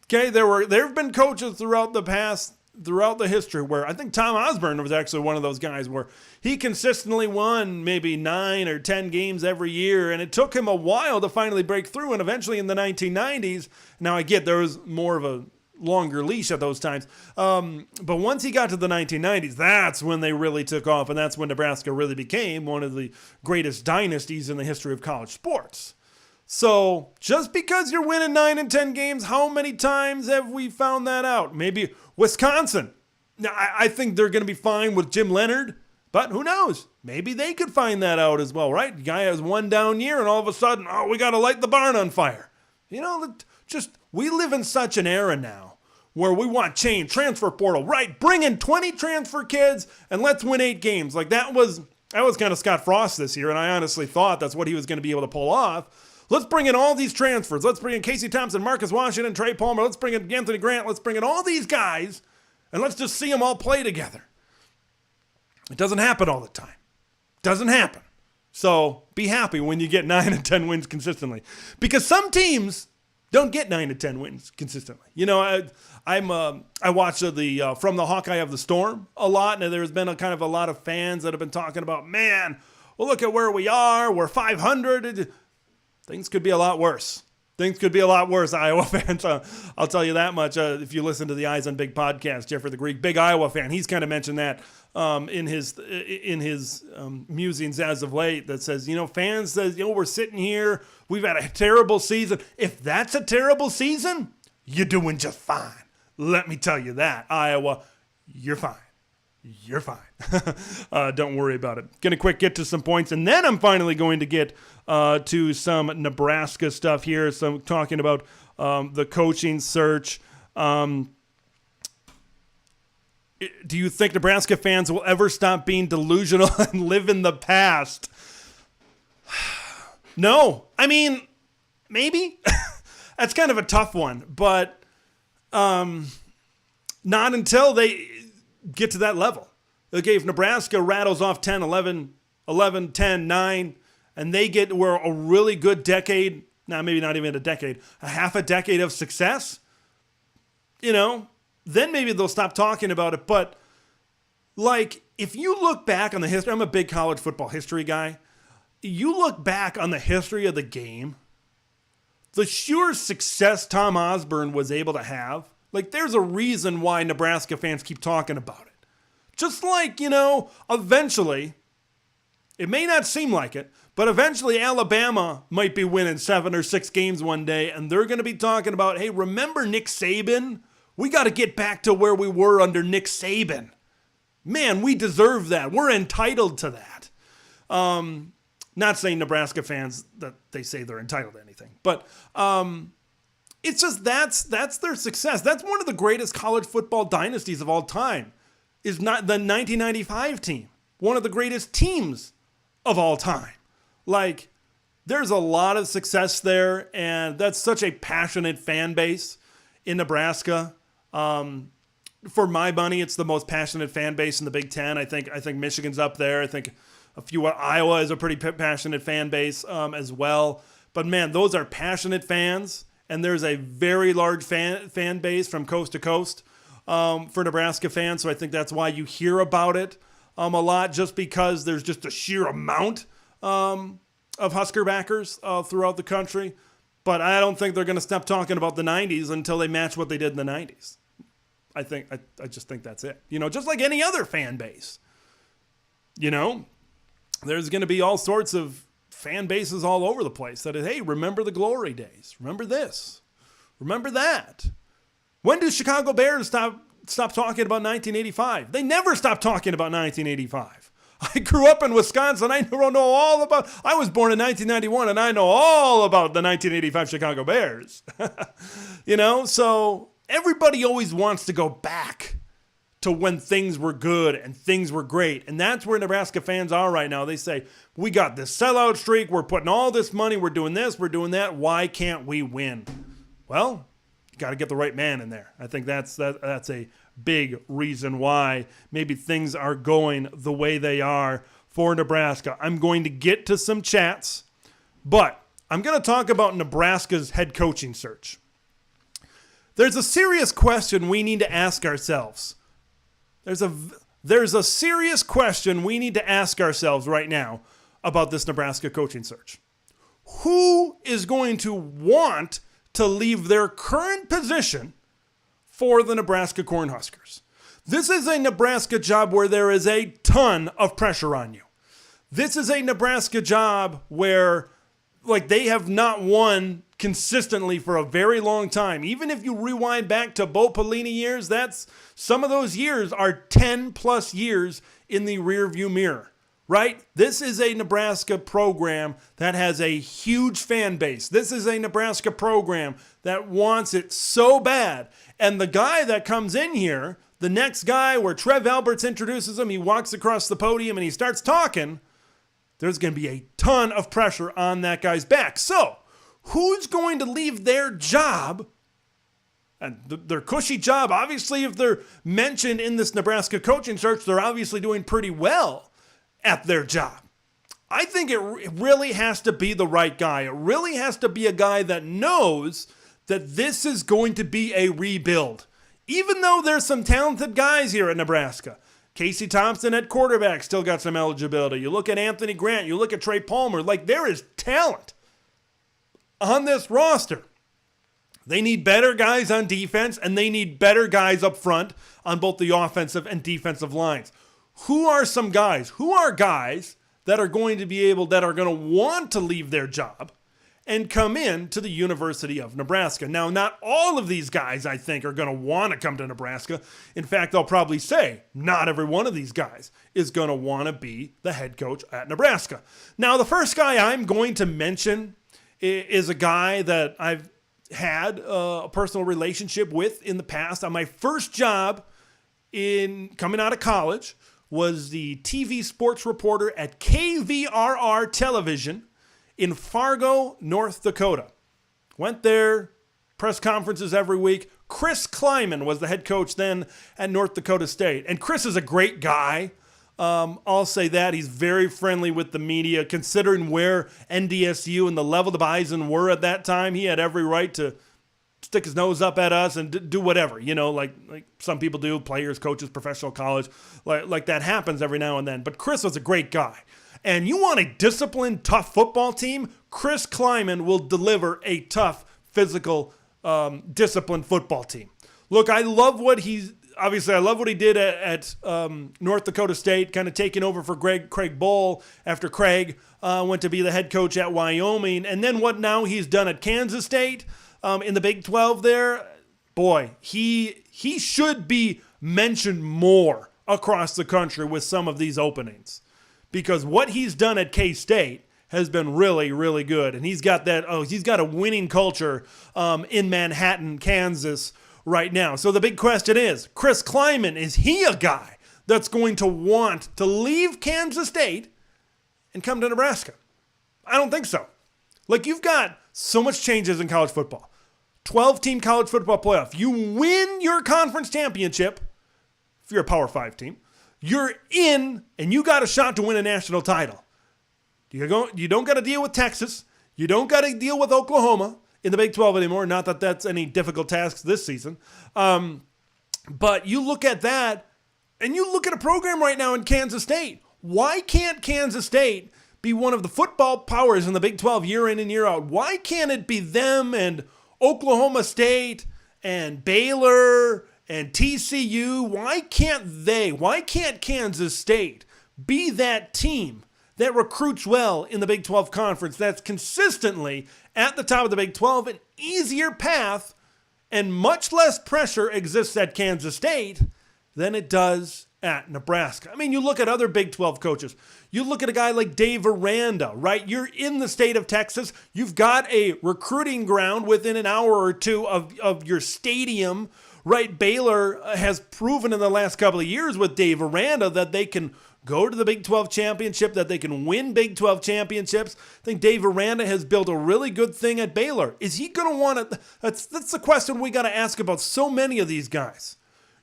Okay, there have been coaches throughout the history where I think Tom Osborne was actually one of those guys where he consistently won maybe 9 or 10 games every year, and it took him a while to finally break through, and eventually in the 1990s, now I get there was more of a longer leash at those times, but once he got to the 1990s, that's when they really took off, and that's when Nebraska really became one of the greatest dynasties in the history of college sports. So just because you're winning 9 and 10 games, how many times have we found that out? Maybe Wisconsin. Now, I think they're going to be fine with Jim Leonhard, but who knows? Maybe they could find that out as well, right? The guy has one down year, and all of a sudden, we got to light the barn on fire. We live in such an era now where we want change, transfer portal, right? Bring in 20 transfer kids, and let's win 8 games. Like that was kind of Scott Frost this year, and I honestly thought that's what he was going to be able to pull off. Let's bring in all these transfers. Let's bring in Casey Thompson, Marcus Washington, Trey Palmer. Let's bring in Anthony Grant. Let's bring in all these guys, and let's just see them all play together. It doesn't happen all the time. Doesn't happen. So be happy when you get 9 and 10 wins consistently. Because some teams don't get 9 and 10 wins consistently. I watch the From the Hawkeye of the Storm a lot, and there's been a lot of fans that have been talking about, man, well, look at where we are. We're 500. Things could be a lot worse. Iowa fans. I'll tell you that much. If you listen to the Eyes on Big podcast, Jeffrey the Greek, big Iowa fan, he's kind of mentioned that in his musings as of late. That says, fans says, we're sitting here, we've had a terrible season. If that's a terrible season, you're doing just fine. Let me tell you that, Iowa, you're fine. You're fine. Don't worry about it. Going to quick get to some points, and then I'm finally going to get to some Nebraska stuff here. So talking about the coaching search. Do you think Nebraska fans will ever stop being delusional and live in the past? No. I mean, maybe. That's kind of a tough one, but not until they get to that level. Okay, if Nebraska rattles off 10, 11, 10, 9, and they get a really good decade, maybe not even a decade, a half a decade of success, then maybe they'll stop talking about it. But, if you look back on the history, I'm a big college football history guy. You look back on the history of the game, the sheer success Tom Osborne was able to have, there's a reason why Nebraska fans keep talking about it. Just eventually, it may not seem like it, but eventually Alabama might be winning 7 or 6 games one day, and they're going to be talking about, hey, remember Nick Saban? We got to get back to where we were under Nick Saban. Man, we deserve that. We're entitled to that. Not saying Nebraska fans that they say they're entitled to anything, but it's just that's their success. That's one of the greatest college football dynasties of all time. Is not the 1995 team, one of the greatest teams of all time. There's a lot of success there, and that's such a passionate fan base in Nebraska. For my money, it's the most passionate fan base in the Big Ten. I think Michigan's up there. I think Iowa is a pretty passionate fan base as well. But man, those are passionate fans, and there's a very large fan base from coast to coast. For Nebraska fans, so I think that's why you hear about it a lot, just because there's just a sheer amount of Husker backers throughout the country. But I don't think they're going to stop talking about the 90s until they match what they did in the 90s. I just think that's it. Just like any other fan base. There's going to be all sorts of fan bases all over the place that is, hey, remember the glory days. Remember this. Remember that. When do Chicago Bears stop talking about 1985? They never stop talking about 1985. I grew up in Wisconsin. I was born in 1991, and I know all about the 1985 Chicago Bears. So everybody always wants to go back to when things were good and things were great. And that's where Nebraska fans are right now. They say, we got this sellout streak. We're putting all this money. We're doing this. We're doing that. Why can't we win? Well, you got to get the right man in there. I think that's a big reason why maybe things are going the way they are for Nebraska. I'm going to get to some chats, but I'm going to talk about Nebraska's head coaching search. There's a serious question we need to ask ourselves. There's a serious question we need to ask ourselves right now about this Nebraska coaching search. Who is going to want to leave their current position for the Nebraska Cornhuskers? This is a Nebraska job where there is a ton of pressure on you. This is a Nebraska job where, they have not won consistently for a very long time. Even if you rewind back to Bo Pelini years, some of those years are 10 plus years in the rearview mirror, right? This is a Nebraska program that has a huge fan base. This is a Nebraska program that wants it so bad. And the guy that comes in here, the next guy where Trev Alberts introduces him, he walks across the podium and he starts talking, there's going to be a ton of pressure on that guy's back. So, who's going to leave their job, and their cushy job? Obviously, if they're mentioned in this Nebraska coaching search, they're obviously doing pretty well at their job. I think it really has to be the right guy. It really has to be a guy that knows that this is going to be a rebuild. Even though there's some talented guys here at Nebraska. Casey Thompson at quarterback still got some eligibility. You look at Anthony Grant, you look at Trey Palmer, there is talent on this roster. They need better guys on defense, and they need better guys up front on both the offensive and defensive lines. Who are some guys? Who are guys that are going to want to leave their job and come in to the University of Nebraska? Now, not all of these guys, I think, are going to want to come to Nebraska. In fact, I'll probably say not every one of these guys is going to want to be the head coach at Nebraska. Now, the first guy I'm going to mention is a guy that I've had a personal relationship with in the past. On my first job in coming out of college was the TV sports reporter at KVRR Television in Fargo, North Dakota. Went there, press conferences every week. Chris Kleiman was the head coach then at North Dakota State. And Chris is a great guy. I'll say that. He's very friendly with the media. Considering where NDSU and the level the Bison were at that time, he had every right to stick his nose up at us and do whatever, like some people do, players, coaches, professional college, like that happens every now and then. But Chris was a great guy. And you want a disciplined, tough football team? Chris Kleiman will deliver a tough, physical, disciplined football team. Look, I love what he did at North Dakota State, kind of taking over for Craig Bowl after Craig went to be the head coach at Wyoming. And then what now he's done at Kansas State in the Big 12 there. Boy, he should be mentioned more across the country with some of these openings. Because what he's done at K-State has been really, really good. And he's got a winning culture in Manhattan, Kansas right now. So the big question is, Chris Kleiman, is he a guy that's going to want to leave Kansas State and come to Nebraska? I don't think so. You've got so much changes in college football. 12-team college football playoff. You win your conference championship if you're a Power 5 team. You're in, and you got a shot to win a national title. You don't got to deal with Texas. You don't got to deal with Oklahoma in the Big 12 anymore. Not that that's any difficult tasks this season. But you look at that, and you look at a program right now in Kansas State. Why can't Kansas State be one of the football powers in the Big 12 year in and year out? Why can't it be them and Oklahoma State and Baylor and TCU? Why can't Kansas State be that team that recruits well in the Big 12 conference, that's consistently at the top of the Big 12? An easier path and much less pressure exists at Kansas State than it does at Nebraska. I mean, you look at other Big 12 coaches. You look at a guy like Dave Aranda, right? You're in the state of Texas. You've got a recruiting ground within an hour or two of your stadium, right? Baylor has proven in the last couple of years with Dave Aranda that they can go to the Big 12 championship, that they can win Big 12 championships. I think Dave Aranda has built a really good thing at Baylor. Is he going to want to? That's the question we got to ask about so many of these guys.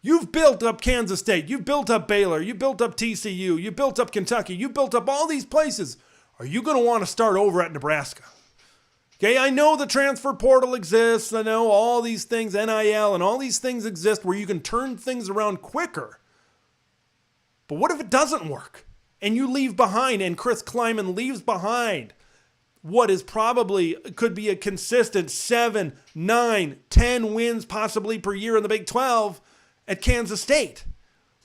You've built up Kansas State. You've built up Baylor. You built up TCU. You built up Kentucky. You built up all these places. Are you going to want to start over at Nebraska? Okay, I know the transfer portal exists. I know all these things, NIL, and all these things exist where you can turn things around quicker. But what if it doesn't work and you leave behind and Chris Kleiman leaves behind what is probably could be a consistent 7, 9, 10 wins possibly per year in the Big 12 at Kansas State?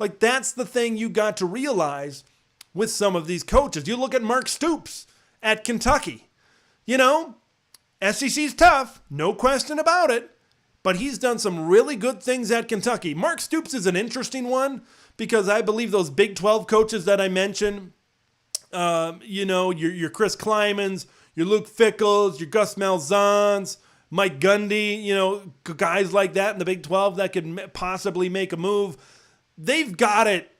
Like, that's the thing you got to realize with some of these coaches. You look at Mark Stoops at Kentucky. You know, SEC's tough, no question about it, but he's done some really good things at Kentucky. Mark Stoops is an interesting one because I believe those Big 12 coaches that I mentioned, your Chris Klymans, your Luke Fickles, your Gus Malzahn's, Mike Gundy, guys like that in the Big 12 that could possibly make a move. They've got it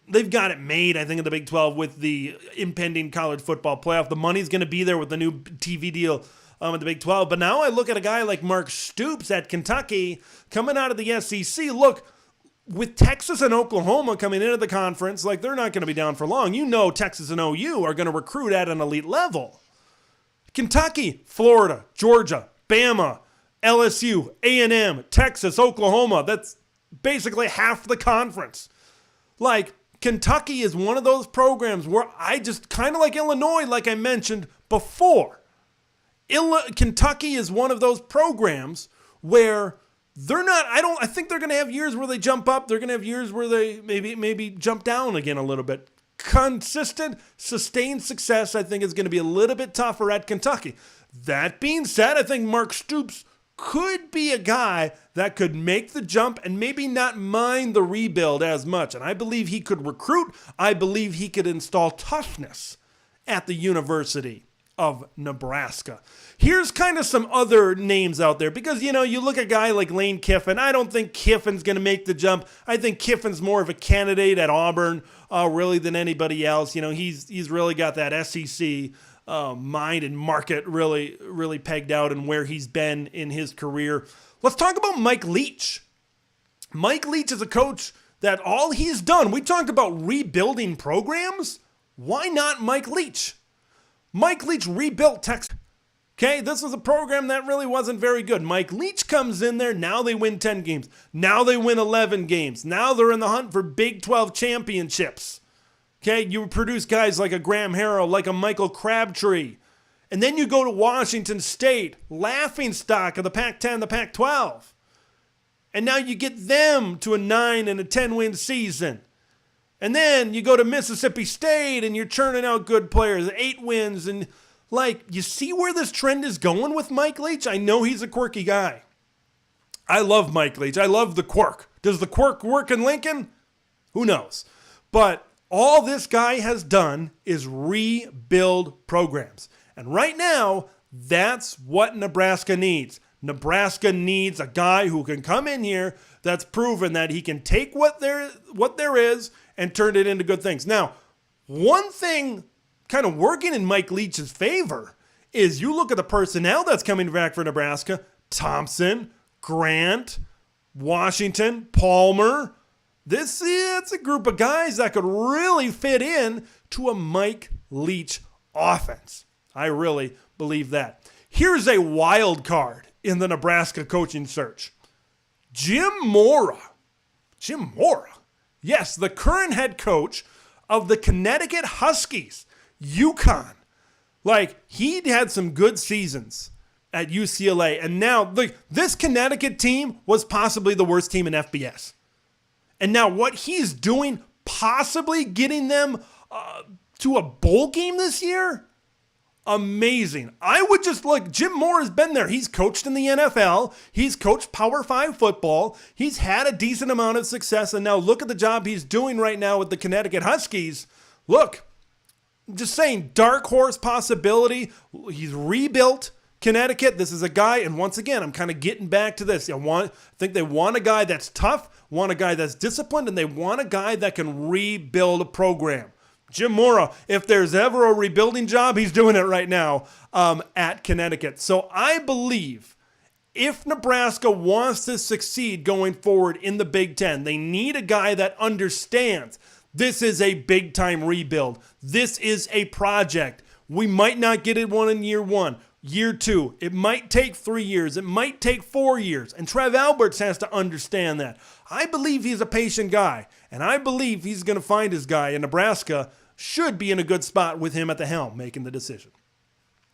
made, I think, in the Big 12 with the impending college football playoff. The money's going to be there with the new TV deal in the Big 12. But now I look at a guy like Mark Stoops at Kentucky coming out of the SEC. Look, with Texas and Oklahoma coming into the conference, like, they're not going to be down for long. Texas and OU are going to recruit at an elite level. Kentucky, Florida, Georgia, Bama, LSU, A&M, Texas, Oklahoma. That's basically half the conference. Like, Kentucky is one of those programs where I just, kind of like Illinois, like I mentioned before. Kentucky is one of those programs where they're not, I think they're going to have years where they jump up. They're going to have years where they maybe jump down again a little bit. Consistent, sustained success, I think, is going to be a little bit tougher at Kentucky. That being said, I think Mark Stoops could be a guy that could make the jump and maybe not mind the rebuild as much. And I believe he could recruit. I believe he could install toughness at the University of Nebraska. Here's kind of some other names out there because, you look at a guy like Lane Kiffin. I don't think Kiffin's going to make the jump. I think Kiffin's more of a candidate at Auburn really than anybody else. He's really got that SEC mind and market really pegged out and where he's been in his career. Let's talk about Mike Leach. Mike Leach is a coach that all he's done, we talked about rebuilding programs. Why not Mike Leach? Mike Leach rebuilt Texas. Okay, this was a program that really wasn't very good. Mike Leach comes in there. Now they win 10 games. Now they win 11 games. Now they're in the hunt for Big 12 championships. Okay, you produce guys like a Graham Harrell, like a Michael Crabtree. And then you go to Washington State, laughingstock of the Pac-10, the Pac-12. And now you get them to a 9 and a 10-win season. And then you go to Mississippi State and you're churning out good players, 8 wins. And you see where this trend is going with Mike Leach? I know he's a quirky guy. I love Mike Leach. I love the quirk. Does the quirk work in Lincoln? Who knows? But all this guy has done is rebuild programs. And right now, that's what Nebraska needs. Nebraska needs a guy who can come in here that's proven that he can take what there is and turn it into good things. Now, one thing kind of working in Mike Leach's favor is you look at the personnel that's coming back for Nebraska. Thompson, Grant, Washington, Palmer. It's a group of guys that could really fit in to a Mike Leach offense. I really believe that. Here's a wild card in the Nebraska coaching search. Jim Mora. Yes, the current head coach of the Connecticut Huskies, UConn. He had some good seasons at UCLA. And now, this Connecticut team was possibly the worst team in FBS. And now what he's doing, possibly getting them to a bowl game this year? amazing. I would just look, Jim Moore has been there. He's coached in the NFL. He's coached Power 5 football. He's had a decent amount of success. And now look at the job he's doing right now with the Connecticut Huskies. Look, I'm just saying, dark horse possibility. He's rebuilt Connecticut. This is a guy, and once again, I'm kind of getting back to this. I think they want a guy that's tough, want a guy that's disciplined, and they want a guy that can rebuild a program. Jim Mora, if there's ever a rebuilding job, he's doing it right now at Connecticut. So I believe if Nebraska wants to succeed going forward in the Big Ten, they need a guy that understands this is a big-time rebuild. This is a project. We might not get it one in year one, year two. It might take 3 years. It might take 4 years. And Trev Alberts has to understand that. I believe he's a patient guy, and I believe he's going to find his guy, and Nebraska should be in a good spot with him at the helm making the decision.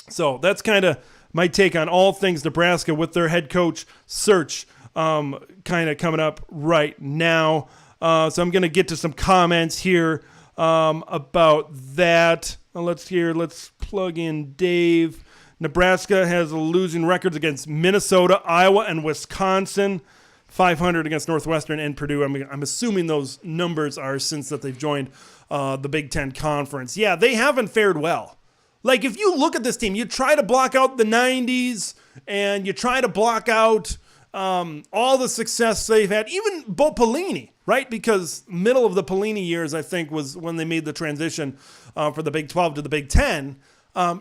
So that's kind of my take on all things Nebraska with their head coach search kind of coming up right now. So I'm going to get to some comments here about that. Let's plug in Dave. Nebraska has losing records against Minnesota, Iowa, and Wisconsin. 500 against Northwestern and Purdue. I'm assuming those numbers are since that they've joined the Big Ten Conference. Yeah, they haven't fared well. Like, if you look at this team, you try to block out the 90s and you try to block out all the success they've had, even Bo Pelini, right? Because middle of the Pelini years, I think, was when they made the transition for the Big 12 to the Big 10.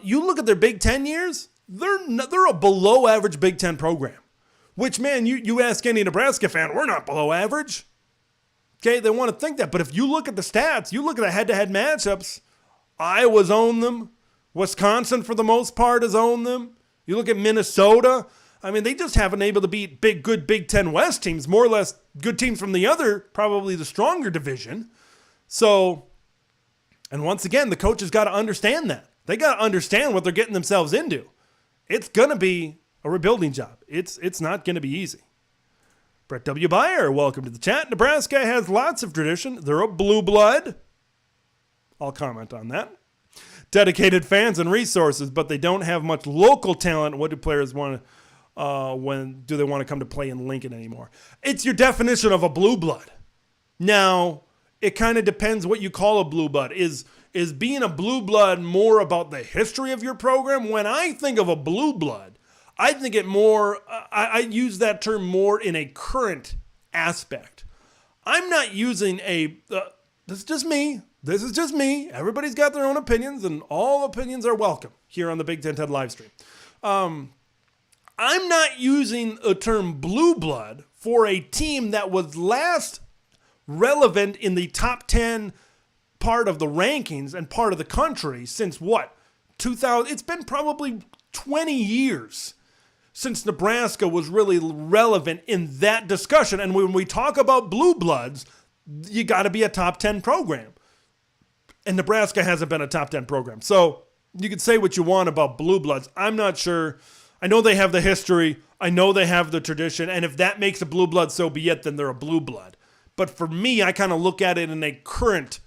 You look at their Big 10 years, they're a below average Big 10 program. Which, man, you ask any Nebraska fan, we're not below average. Okay, they want to think that. But if you look at the stats, you look at the head-to-head matchups, Iowa's owned them. Wisconsin, for the most part, has owned them. You look at Minnesota. I mean, they just haven't been able to beat good Big Ten West teams, more or less good teams from the other, probably the stronger division. So, and once again, the coaches got to understand that. They got to understand what they're getting themselves into. It's going to be a rebuilding job. It's not going to be easy. Brett W. Byer, welcome to the chat. Nebraska has lots of tradition. They're a blue blood. I'll comment on that. Dedicated fans and resources, but they don't have much local talent. What do players want to, when do they want to come to play in Lincoln anymore? It's your definition of a blue blood. Now, it kind of depends what you call a blue blood. Is being a blue blood more about the history of your program? When I think of a blue blood, I think it more, I use that term more in a current aspect. I'm not using this is just me. This is just me. Everybody's got their own opinions, and all opinions are welcome here on the Big Ten TED live stream. I'm not using a term blue blood for a team that was last relevant in the top 10 part of the rankings and part of the country since what? 2000. It's been probably 20 years since Nebraska was really relevant in that discussion. And when we talk about blue bloods, you got to be a top 10 program. And Nebraska hasn't been a top 10 program. So you can say what you want about blue bloods. I'm not sure. I know they have the history. I know they have the tradition. And if that makes a blue blood, so be it, then they're a blue blood. But for me, I kind of look at it in a current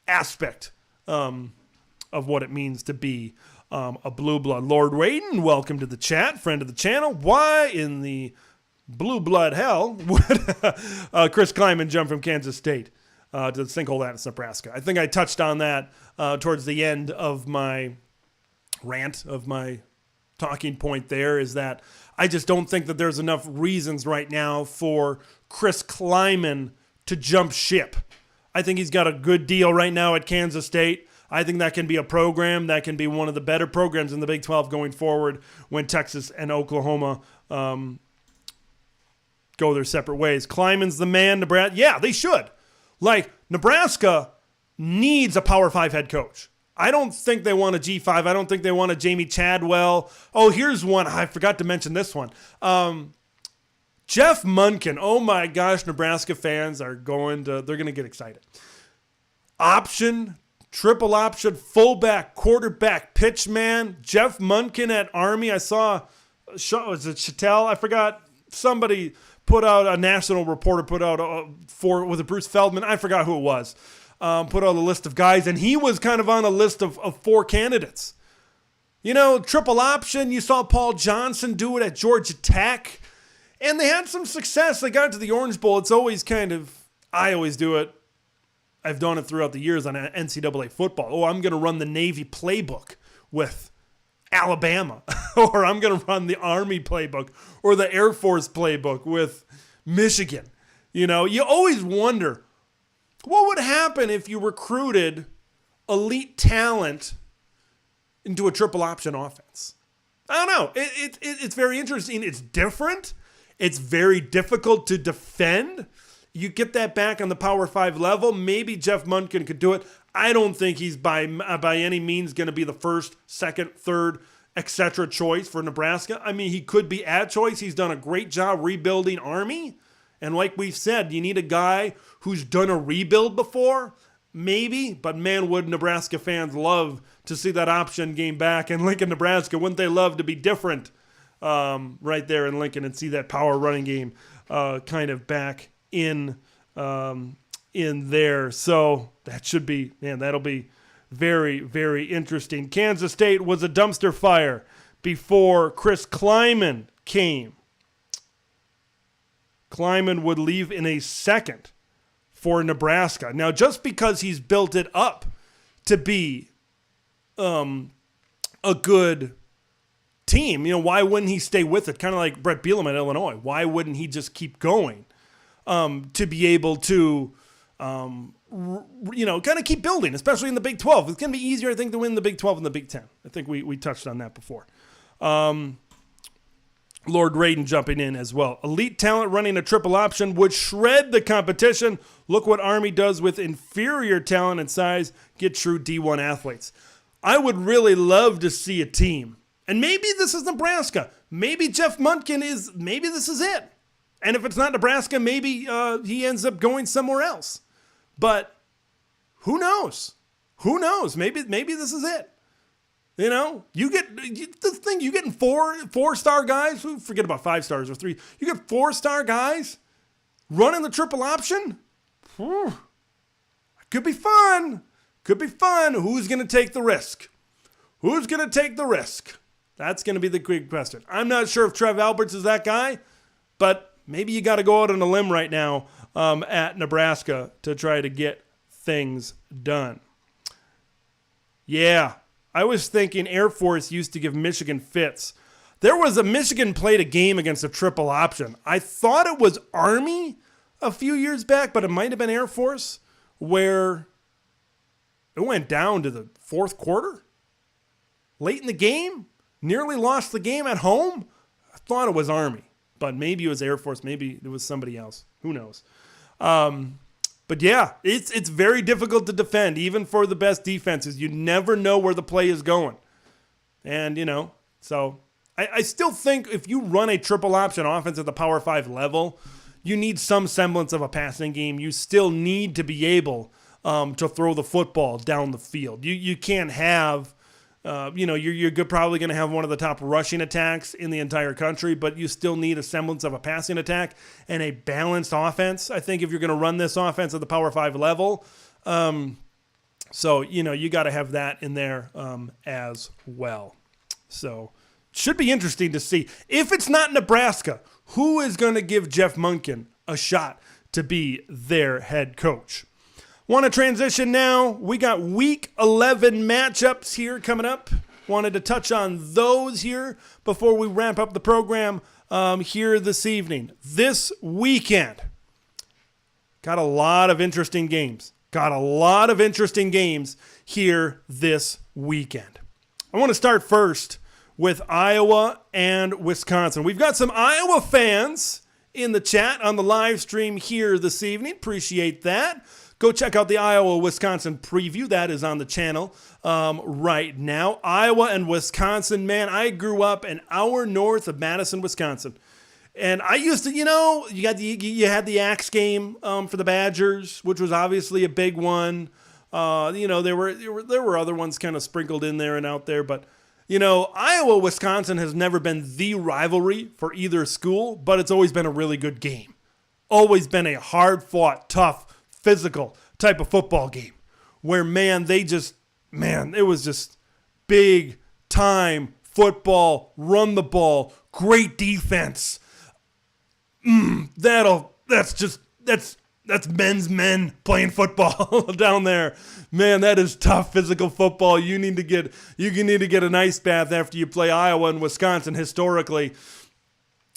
aspect of what it means to be a blue blood. Lord Waden, welcome to the chat, friend of the channel. Why in the blue blood hell would Chris Kleiman jump from Kansas State to the sinkhole that's Nebraska? I think I touched on that towards the end of my rant, of my talking point there, is that I just don't think that there's enough reasons right now for Chris Kleiman to jump ship. I think he's got a good deal right now at Kansas State. I think that can be a program that can be one of the better programs in the Big 12 going forward when Texas and Oklahoma go their separate ways. Kleiman's the man. Nebraska, yeah, they should. Like, Nebraska needs a Power 5 head coach. I don't think they want a G5. I don't think they want a Jamie Chadwell. Oh, here's one. I forgot to mention this one. Jeff Munkin. Oh my gosh, Nebraska fans they're going to get excited. Option, triple option, fullback, quarterback, pitch man. Jeff Munkin at Army. I saw, was it Chattel? I forgot. Somebody put out, a national reporter put out with a Bruce Feldman. I forgot who it was. Put out a list of guys, and he was kind of on a list of 4 candidates. Triple option. You saw Paul Johnson do it at Georgia Tech. And they had some success. They got to the Orange Bowl. It's always I always do it. I've done it throughout the years on NCAA football. Oh, I'm going to run the Navy playbook with Alabama. Or I'm going to run the Army playbook or the Air Force playbook with Michigan. You always wonder, what would happen if you recruited elite talent into a triple option offense? I don't know. It's very interesting. It's different. It's very difficult to defend. You get that back on the Power 5 level. Maybe Jeff Monken could do it. I don't think he's by any means going to be the first, second, third, etc. choice for Nebraska. I mean, he could be a choice. He's done a great job rebuilding Army. And like we've said, you need a guy who's done a rebuild before. Maybe, but man, would Nebraska fans love to see that option game back in Lincoln, Nebraska. Wouldn't they love to be different right there in Lincoln and see that power running game kind of back in there. So that should be, that'll be very, very interesting. Kansas State was a dumpster fire before Chris Kleiman came. Kleiman would leave in a second for Nebraska. Now, just because he's built it up to be a good team, why wouldn't he stay with it? Kind of like Brett Bielema at Illinois. Why wouldn't he just keep going to be able to, kind of keep building, especially in the Big 12? It's going to be easier, I think, to win the Big 12 than the Big 10. I think we touched on that before. Lord Raiden jumping in as well. Elite talent running a triple option would shred the competition. Look what Army does with inferior talent and size. Get true D1 athletes. I would really love to see a team. And maybe this is Nebraska. Maybe Jeff Monken maybe this is it. And if it's not Nebraska, maybe he ends up going somewhere else. But who knows? Who knows? Maybe this is it. You getting four-star guys. Forget about 5 stars or 3. You get 4-star guys running the triple option. Could be fun. Who's going to take the risk? That's going to be the quick question. I'm not sure if Trev Alberts is that guy, but maybe you got to go out on a limb right now at Nebraska to try to get things done. Yeah. I was thinking Air Force used to give Michigan fits. There was Michigan played a game against a triple option. I thought it was Army a few years back, but it might have been Air Force, where it went down to the fourth quarter. Late in the game, nearly lost the game at home. I thought it was Army, but maybe it was Air Force. Maybe it was somebody else. Who knows? But yeah, it's very difficult to defend, even for the best defenses. You never know where the play is going. And, so I still think if you run a triple option offense at the Power 5 level, you need some semblance of a passing game. You still need to be able to throw the football down the field. You can't have, you're probably going to have one of the top rushing attacks in the entire country, but you still need a semblance of a passing attack and a balanced offense, I think, if you're going to run this offense at the Power 5 level. So, you got to have that in there as well. So, should be interesting to see. If it's not Nebraska, who is going to give Jeff Monken a shot to be their head coach? Want to transition now? We got Week 11 matchups here coming up. Wanted to touch on those here before we wrap up the program here this evening. This weekend, got a lot of interesting games. Here this weekend. I want to start first with Iowa and Wisconsin. We've got some Iowa fans in the chat on the live stream here this evening. Appreciate that. Go check out the Iowa-Wisconsin preview. That is on the channel right now. Iowa and Wisconsin, man, I grew up an hour north of Madison, Wisconsin. And I used to, you had the Axe game for the Badgers, which was obviously a big one. There were other ones kind of sprinkled in there and out there. But, Iowa-Wisconsin has never been the rivalry for either school, but it's always been a really good game. Always been a hard-fought, tough, physical type of football game where, it was just big, time football, run the ball, great defense. That's men's men playing football down there. Man, that is tough physical football. You need to get an ice bath after you play Iowa and Wisconsin historically.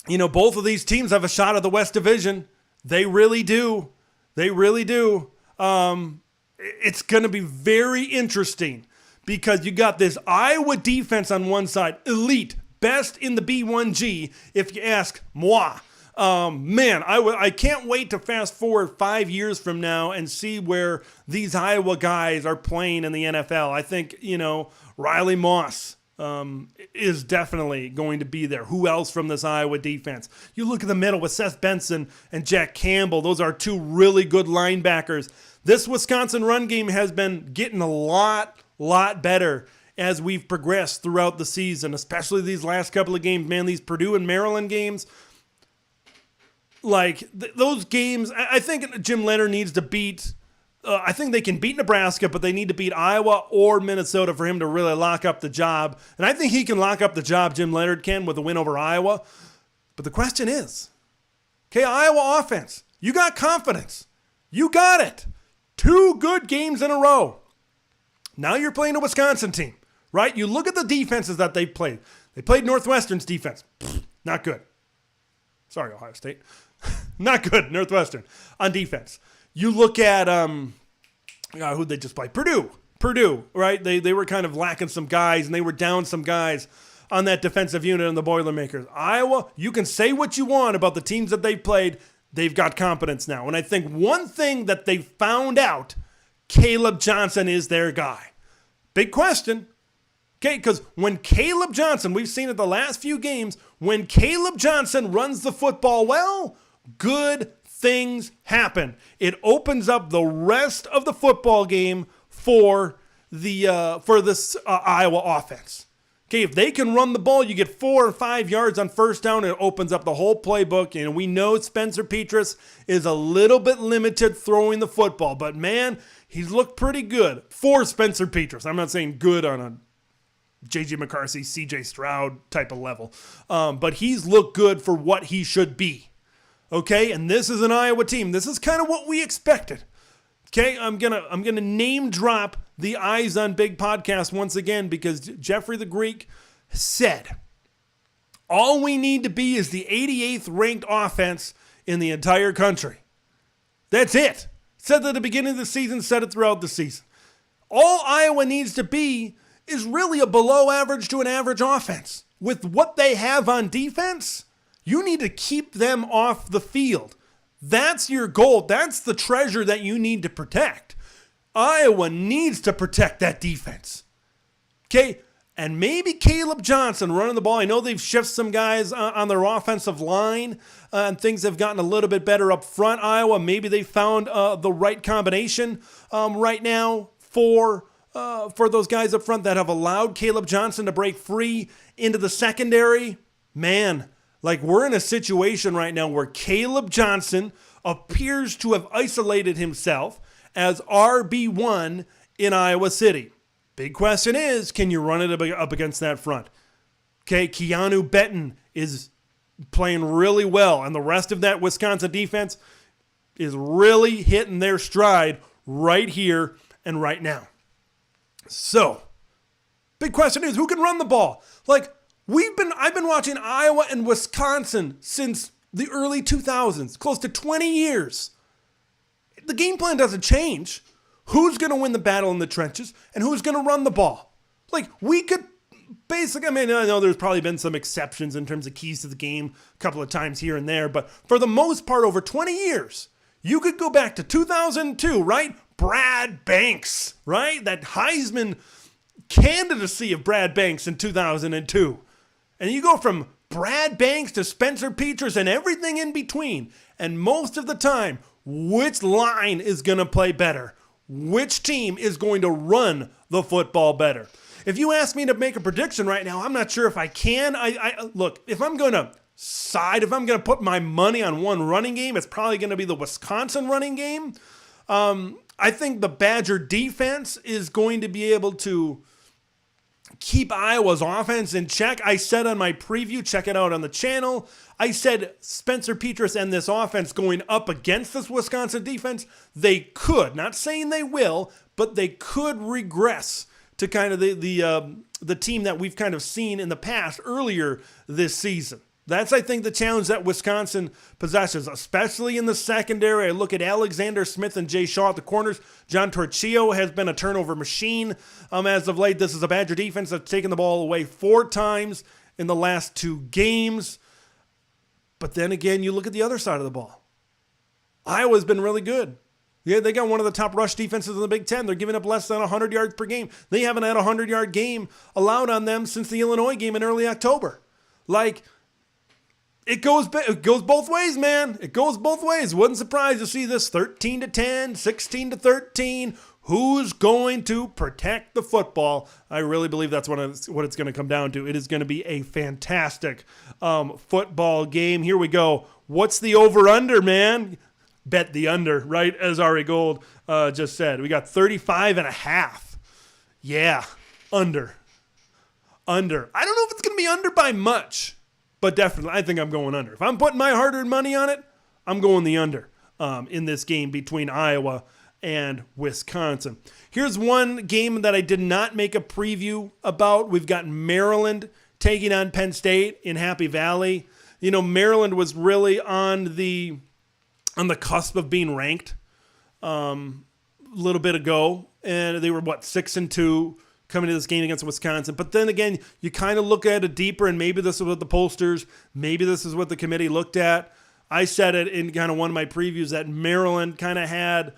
You know, both of these teams have a shot at the West Division. They really do. They really do. It's going to be very interesting because you got this Iowa defense on one side, elite, best in the B1G, if you ask moi. Man, I can't wait to fast forward 5 years from now and see where these Iowa guys are playing in the NFL. I think, Riley Moss is definitely going to be there. Who else from this Iowa defense? You look at the middle with Seth Benson and Jack Campbell. Those are two really good linebackers. This Wisconsin run game has been getting a lot better as we've progressed throughout the season, especially these last couple of games. Man, these Purdue and Maryland games, those games, I think Jim Leonard needs to beat, I think they can beat Nebraska, but they need to beat Iowa or Minnesota for him to really lock up the job. And I think he can lock up the job, Jim Leonard can, with a win over Iowa. But the question is, okay, Iowa offense, you got confidence. You got it. 2 good games in a row. Now you're playing a Wisconsin team, right? You look at the defenses that they've played. They played Northwestern's defense. Not good. Sorry, Ohio State. Not good, Northwestern, on defense. You look at, who'd they just play? Purdue, right? They were kind of lacking some guys, and they were down some guys on that defensive unit in the Boilermakers. Iowa, you can say what you want about the teams that they've played. They've got confidence now. And I think one thing that they found out, Caleb Johnson is their guy. Big question. Okay, because when Caleb Johnson, we've seen it the last few games, when Caleb Johnson runs the football well, good things happen. It opens up the rest of the football game for this Iowa offense. Okay, if they can run the ball, you get 4 or 5 yards on first down, it opens up the whole playbook. And we know Spencer Petras is a little bit limited throwing the football, but man, he's looked pretty good for Spencer Petras. I'm not saying good on a J.J. McCarthy, C.J. Stroud type of level, but he's looked good for what he should be. Okay, and this is an Iowa team. This is kind of what we expected. Okay, I'm gonna name drop the Eyes on Big podcast once again because Jeffrey the Greek said, all we need to be is the 88th ranked offense in the entire country. That's it. Said at the beginning of the season, said it throughout the season. All Iowa needs to be is really a below average to an average offense. With what they have on defense, you need to keep them off the field. That's your goal. That's the treasure that you need to protect. Iowa needs to protect that defense. Okay? And maybe Caleb Johnson running the ball. I know they've shifted some guys on their offensive line, and things have gotten a little bit better up front, Iowa. Maybe they found the right combination right now for those guys up front that have allowed Caleb Johnson to break free into the secondary. Man, we're in a situation right now where Caleb Johnson appears to have isolated himself as RB1 in Iowa City. Big question is, can you run it up against that front? Okay, Keanu Benton is playing really well, and the rest of that Wisconsin defense is really hitting their stride right here and right now. So, big question is, who can run the ball? I've been watching Iowa and Wisconsin since the early 2000s, close to 20 years. The game plan doesn't change. Who's going to win the battle in the trenches and who's going to run the ball? We could basically, I know there's probably been some exceptions in terms of keys to the game a couple of times here and there, but for the most part, over 20 years, you could go back to 2002, right? Brad Banks, right? That Heisman candidacy of Brad Banks in 2002. And you go from Brad Banks to Spencer Petras and everything in between. And most of the time, which line is going to play better? Which team is going to run the football better? If you ask me to make a prediction right now, I'm not sure if I can. Look, if I'm going to put my money on one running game, it's probably going to be the Wisconsin running game. I think the Badger defense is going to be able to keep Iowa's offense in check. I said on my preview, check it out on the channel, I said Spencer Petras and this offense going up against this Wisconsin defense, they could, not saying they will, but they could regress to kind of the team that we've kind of seen in the past earlier this season. That's, I think, the challenge that Wisconsin possesses, especially in the secondary. I look at Alexander Smith and Jay Shaw at the corners. John Torchio has been a turnover machine as of late. This is a Badger defense that's taken the ball away 4 times in the last 2 games. But then again, you look at the other side of the ball. Iowa's been really good. Yeah, they got one of the top rush defenses in the Big Ten. They're giving up less than 100 yards per game. They haven't had a 100-yard game allowed on them since the Illinois game in early October. Like, it goes both ways, man. It goes both ways. Wasn't surprised to see this 13-10, 16-13. Who's going to protect the football? I really believe that's what it's going to come down to. It is going to be a fantastic football game. Here we go. What's the over-under, man? Bet the under, right? As Ari Gold just said. We got 35.5. Yeah, under. I don't know if it's going to be under by much. But definitely, I think I'm going under. If I'm putting my hard-earned money on it, I'm going the under in this game between Iowa and Wisconsin. Here's one game that I did not make a preview about. We've got Maryland taking on Penn State in Happy Valley. You know, Maryland was really on the cusp of being ranked a little bit ago, and they were, 6-2. Coming to this game against Wisconsin. But then again, you kind of look at it deeper, and maybe this is what the pollsters, maybe this is what the committee looked at. I said it in kind of one of my previews that Maryland kind of had,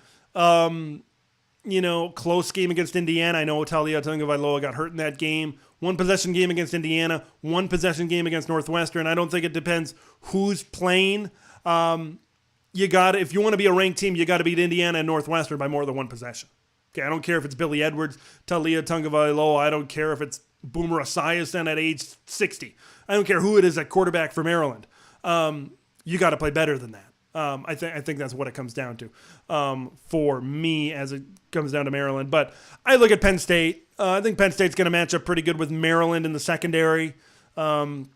close game against Indiana. I know Talia Tagovailoa got hurt in that game. 1-possession game against Indiana, 1-possession game against Northwestern. I don't think it depends who's playing. If you want to be a ranked team, you got to beat Indiana and Northwestern by more than 1 possession. Okay, I don't care if it's Billy Edwards, Talia Tagovailoa. I don't care if it's Boomer Esiason at age 60. I don't care who it is at quarterback for Maryland. You got to play better than that. I think that's what it comes down to for me as it comes down to Maryland. But I look at Penn State. I think Penn State's going to match up pretty good with Maryland in the secondary. Penn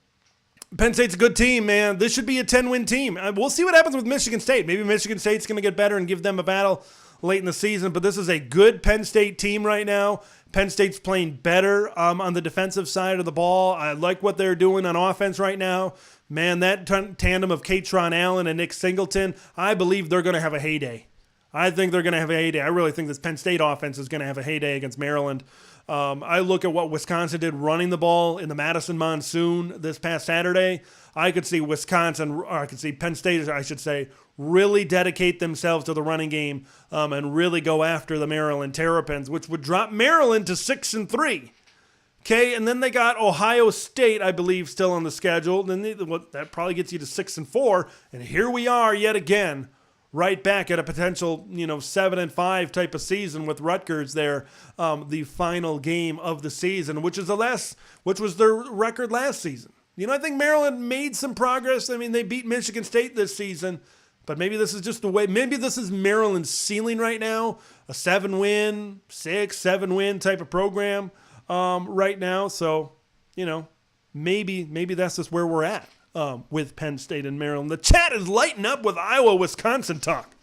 State's a good team, man. This should be a 10-win team. We'll see what happens with Michigan State. Maybe Michigan State's going to get better and give them a battle late in the season, but this is a good Penn State team right now. Penn State's playing better on the defensive side of the ball. I like what they're doing on offense right now. Man, that tandem of Katron Allen and Nick Singleton, I believe they're going to have a heyday. I think they're going to have a heyday. I really think this Penn State offense is going to have a heyday against Maryland. I look at what Wisconsin did running the ball in the Madison Monsoon this past Saturday. I could see Penn State, I should say, really dedicate themselves to the running game and really go after the Maryland Terrapins, which would drop Maryland to 6-3. Okay, and then they got Ohio State, I believe, still on the schedule. Then that probably gets you to 6-4, and here we are yet again, right back at a potential 7-5 type of season with Rutgers there, the final game of the season, which was their record last season. I think Maryland made some progress. I mean, they beat Michigan State this season. But maybe this is just the way. Maybe this is Maryland's ceiling right now, a 7-win, 7-win type of program right now. So, maybe that's just where we're at with Penn State and Maryland. The chat is lighting up with Iowa-Wisconsin talk.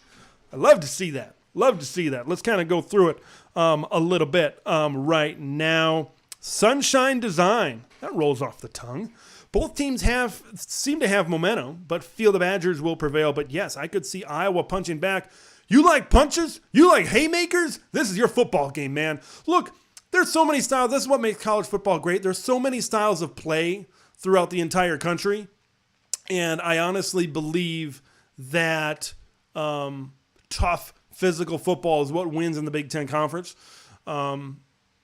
I love to see that. Let's kind of go through it a little bit right now. Sunshine Design. That rolls off the tongue. Both teams seem to have momentum, but feel the Badgers will prevail. But yes, I could see Iowa punching back. You like punches? You like haymakers? This is your football game, man. Look, there's so many styles. This is what makes college football great. There's so many styles of play throughout the entire country. And I honestly believe that tough physical football is what wins in the Big Ten Conference. And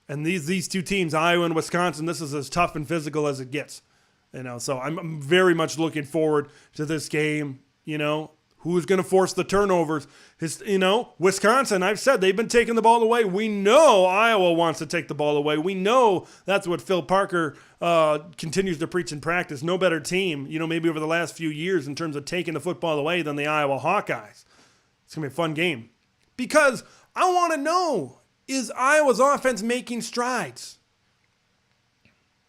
these two teams, Iowa and Wisconsin, this is as tough and physical as it gets. So I'm very much looking forward to this game. Who's going to force the turnovers? Wisconsin, I've said they've been taking the ball away. We know Iowa wants to take the ball away. We know that's what Phil Parker continues to preach in practice. No better team, maybe over the last few years in terms of taking the football away than the Iowa Hawkeyes. It's going to be a fun game. Because I want to know, is Iowa's offense making strides?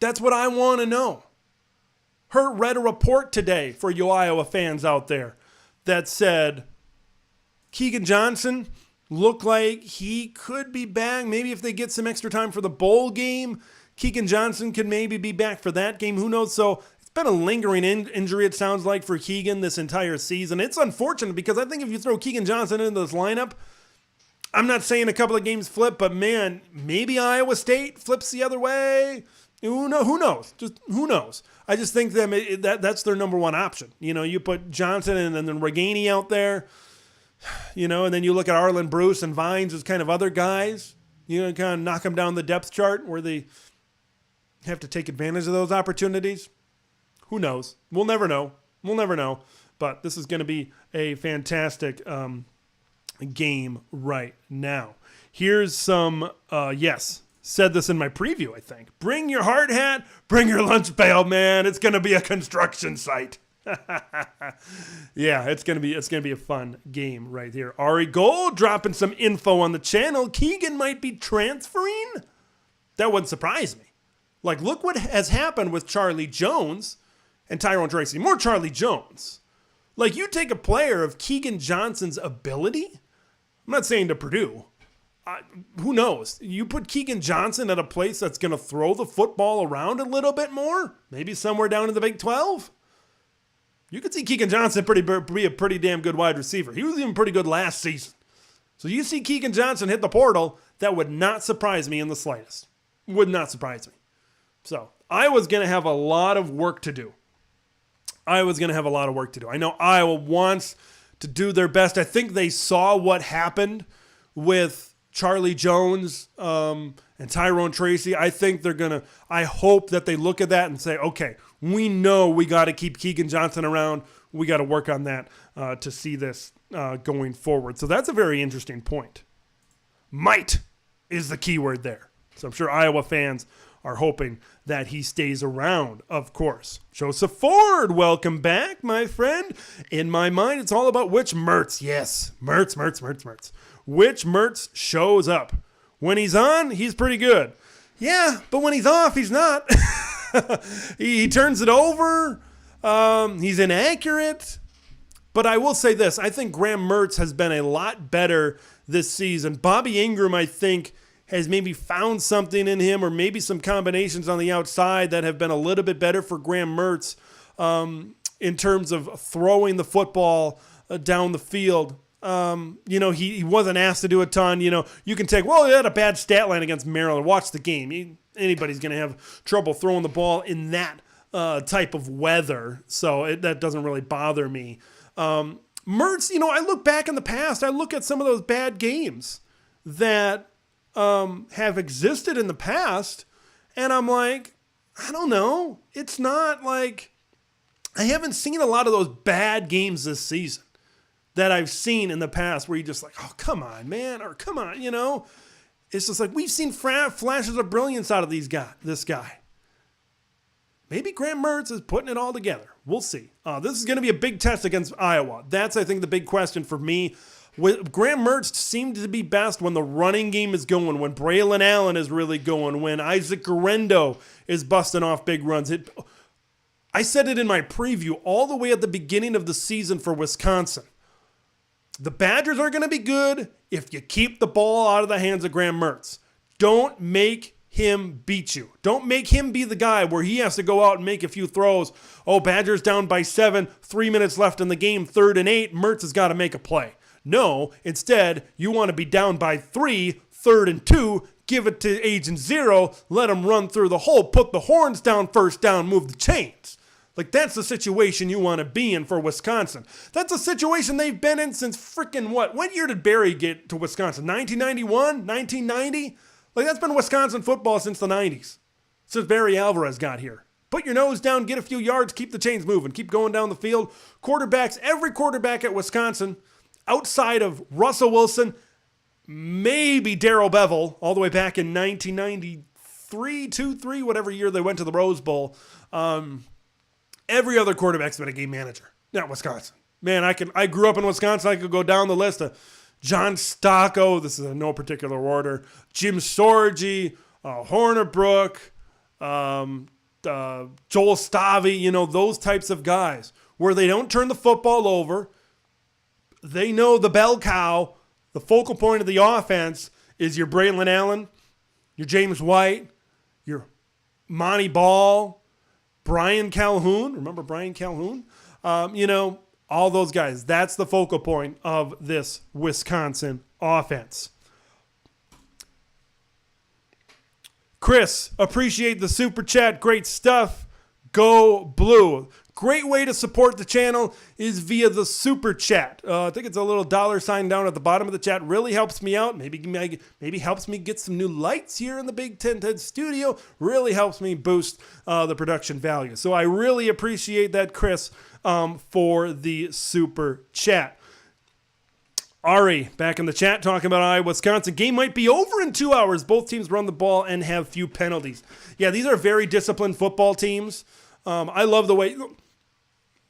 That's what I want to know. Hurt read a report today for you Iowa fans out there that said Keegan Johnson looked like he could be back. Maybe if they get some extra time for the bowl game, Keegan Johnson could maybe be back for that game. Who knows? So it's been a lingering injury, it sounds like, for Keegan this entire season. It's unfortunate because I think if you throw Keegan Johnson into this lineup, I'm not saying a couple of games flip, but man, maybe Iowa State flips the other way. Who knows? Just who knows? I just think that's their number one option. You put Johnson and then Reganey out there, and then you look at Arlen Bruce and Vines as kind of other guys, kind of knock them down the depth chart where they have to take advantage of those opportunities. Who knows? We'll never know. But this is going to be a fantastic game right now. Here's some, said this in my preview, I think. Bring your hard hat, bring your lunch pail, man. It's going to be a construction site. Yeah, it's gonna be a fun game right here. Ari Gold dropping some info on the channel. Keegan might be transferring. That wouldn't surprise me. Like, look what has happened with Charlie Jones and Tyrone Tracy. More Charlie Jones. Like, you take a player of Keegan Johnson's ability. I'm not saying to Purdue. Who knows? You put Keegan Johnson at a place that's going to throw the football around a little bit more. Maybe somewhere down in the Big 12. You could see Keegan Johnson be a pretty damn good wide receiver. He was even pretty good last season. So you see Keegan Johnson hit the portal, that would not surprise me in the slightest. Would not surprise me. So Iowa's going to have a lot of work to do. I know Iowa wants to do their best. I think they saw what happened with Charlie Jones and Tyrone Tracy. I hope that they look at that and say, okay, we know we got to keep Keegan Johnson around. We got to work on that to see this going forward. So that's a very interesting point. Might is the key word there. So I'm sure Iowa fans are hoping that he stays around, of course. Joseph Ford, welcome back, my friend. In my mind, it's all about which Mertz. Yes, Mertz. Which Mertz shows up. When he's on, he's pretty good. Yeah, but when he's off, he's not. he turns it over. He's inaccurate. But I will say this. I think Graham Mertz has been a lot better this season. Bobby Ingram, I think, has maybe found something in him, or maybe some combinations on the outside that have been a little bit better for Graham Mertz in terms of throwing the football down the field. He wasn't asked to do a ton. You can take, he had a bad stat line against Maryland. Watch the game. Anybody's going to have trouble throwing the ball in that type of weather. So that doesn't really bother me. Mertz, I look back in the past. I look at some of those bad games that have existed in the past, and I'm like, I don't know. It's not like I haven't seen a lot of those bad games this season that I've seen in the past where you're just like, oh, come on, man, or come on, It's just like we've seen flashes of brilliance out of this guy. Maybe Graham Mertz is putting it all together. We'll see. This is going to be a big test against Iowa. That's, I think, the big question for me. Graham Mertz seemed to be best when the running game is going, when Braylon Allen is really going, when Isaac Garendo is busting off big runs. I said it in my preview all the way at the beginning of the season for Wisconsin. The Badgers are going to be good if you keep the ball out of the hands of Graham Mertz. Don't make him beat you. Don't make him be the guy where he has to go out and make a few throws. Oh, Badgers down by 7, 3 minutes left in the game, 3rd and 8. Mertz has got to make a play. No, instead, you want to be down by 3, 3rd and 2, give it to Agent Zero, let him run through the hole, put the horns down, first down, move the chains. Like, that's the situation you want to be in for Wisconsin. That's a situation they've been in since freaking what? What year did Barry get to Wisconsin? 1991? 1990? Like, that's been Wisconsin football since the 90s. Since Barry Alvarez got here. Put your nose down, get a few yards, keep the chains moving, keep going down the field. Quarterbacks, every quarterback at Wisconsin, outside of Russell Wilson, maybe Darrell Bevell, all the way back in 1993, 2-3, whatever year they went to the Rose Bowl. Every other quarterback's been a game manager. Not Wisconsin. Man, I grew up in Wisconsin. I could go down the list of John Stocco. This is in no particular order. Jim Sorgi, Hornibrook, Joel Stavi, those types of guys where they don't turn the football over. They know the bell cow, the focal point of the offense is your Braylon Allen, your James White, your Monty Ball, Brian Calhoun. Remember Brian Calhoun? All those guys. That's the focal point of this Wisconsin offense. Chris, appreciate the super chat. Great stuff. Go Blue. Great way to support the channel is via the super chat. I think it's a little dollar sign down at the bottom of the chat. Really helps me out. Maybe helps me get some new lights here in the Big Ten TED studio. Really helps me boost the production value. So I really appreciate that, Chris, for the super chat. Ari, back in the chat, talking about Iowa-Wisconsin. Game might be over in 2 hours. Both teams run the ball and have few penalties. Yeah, these are very disciplined football teams. I love the way...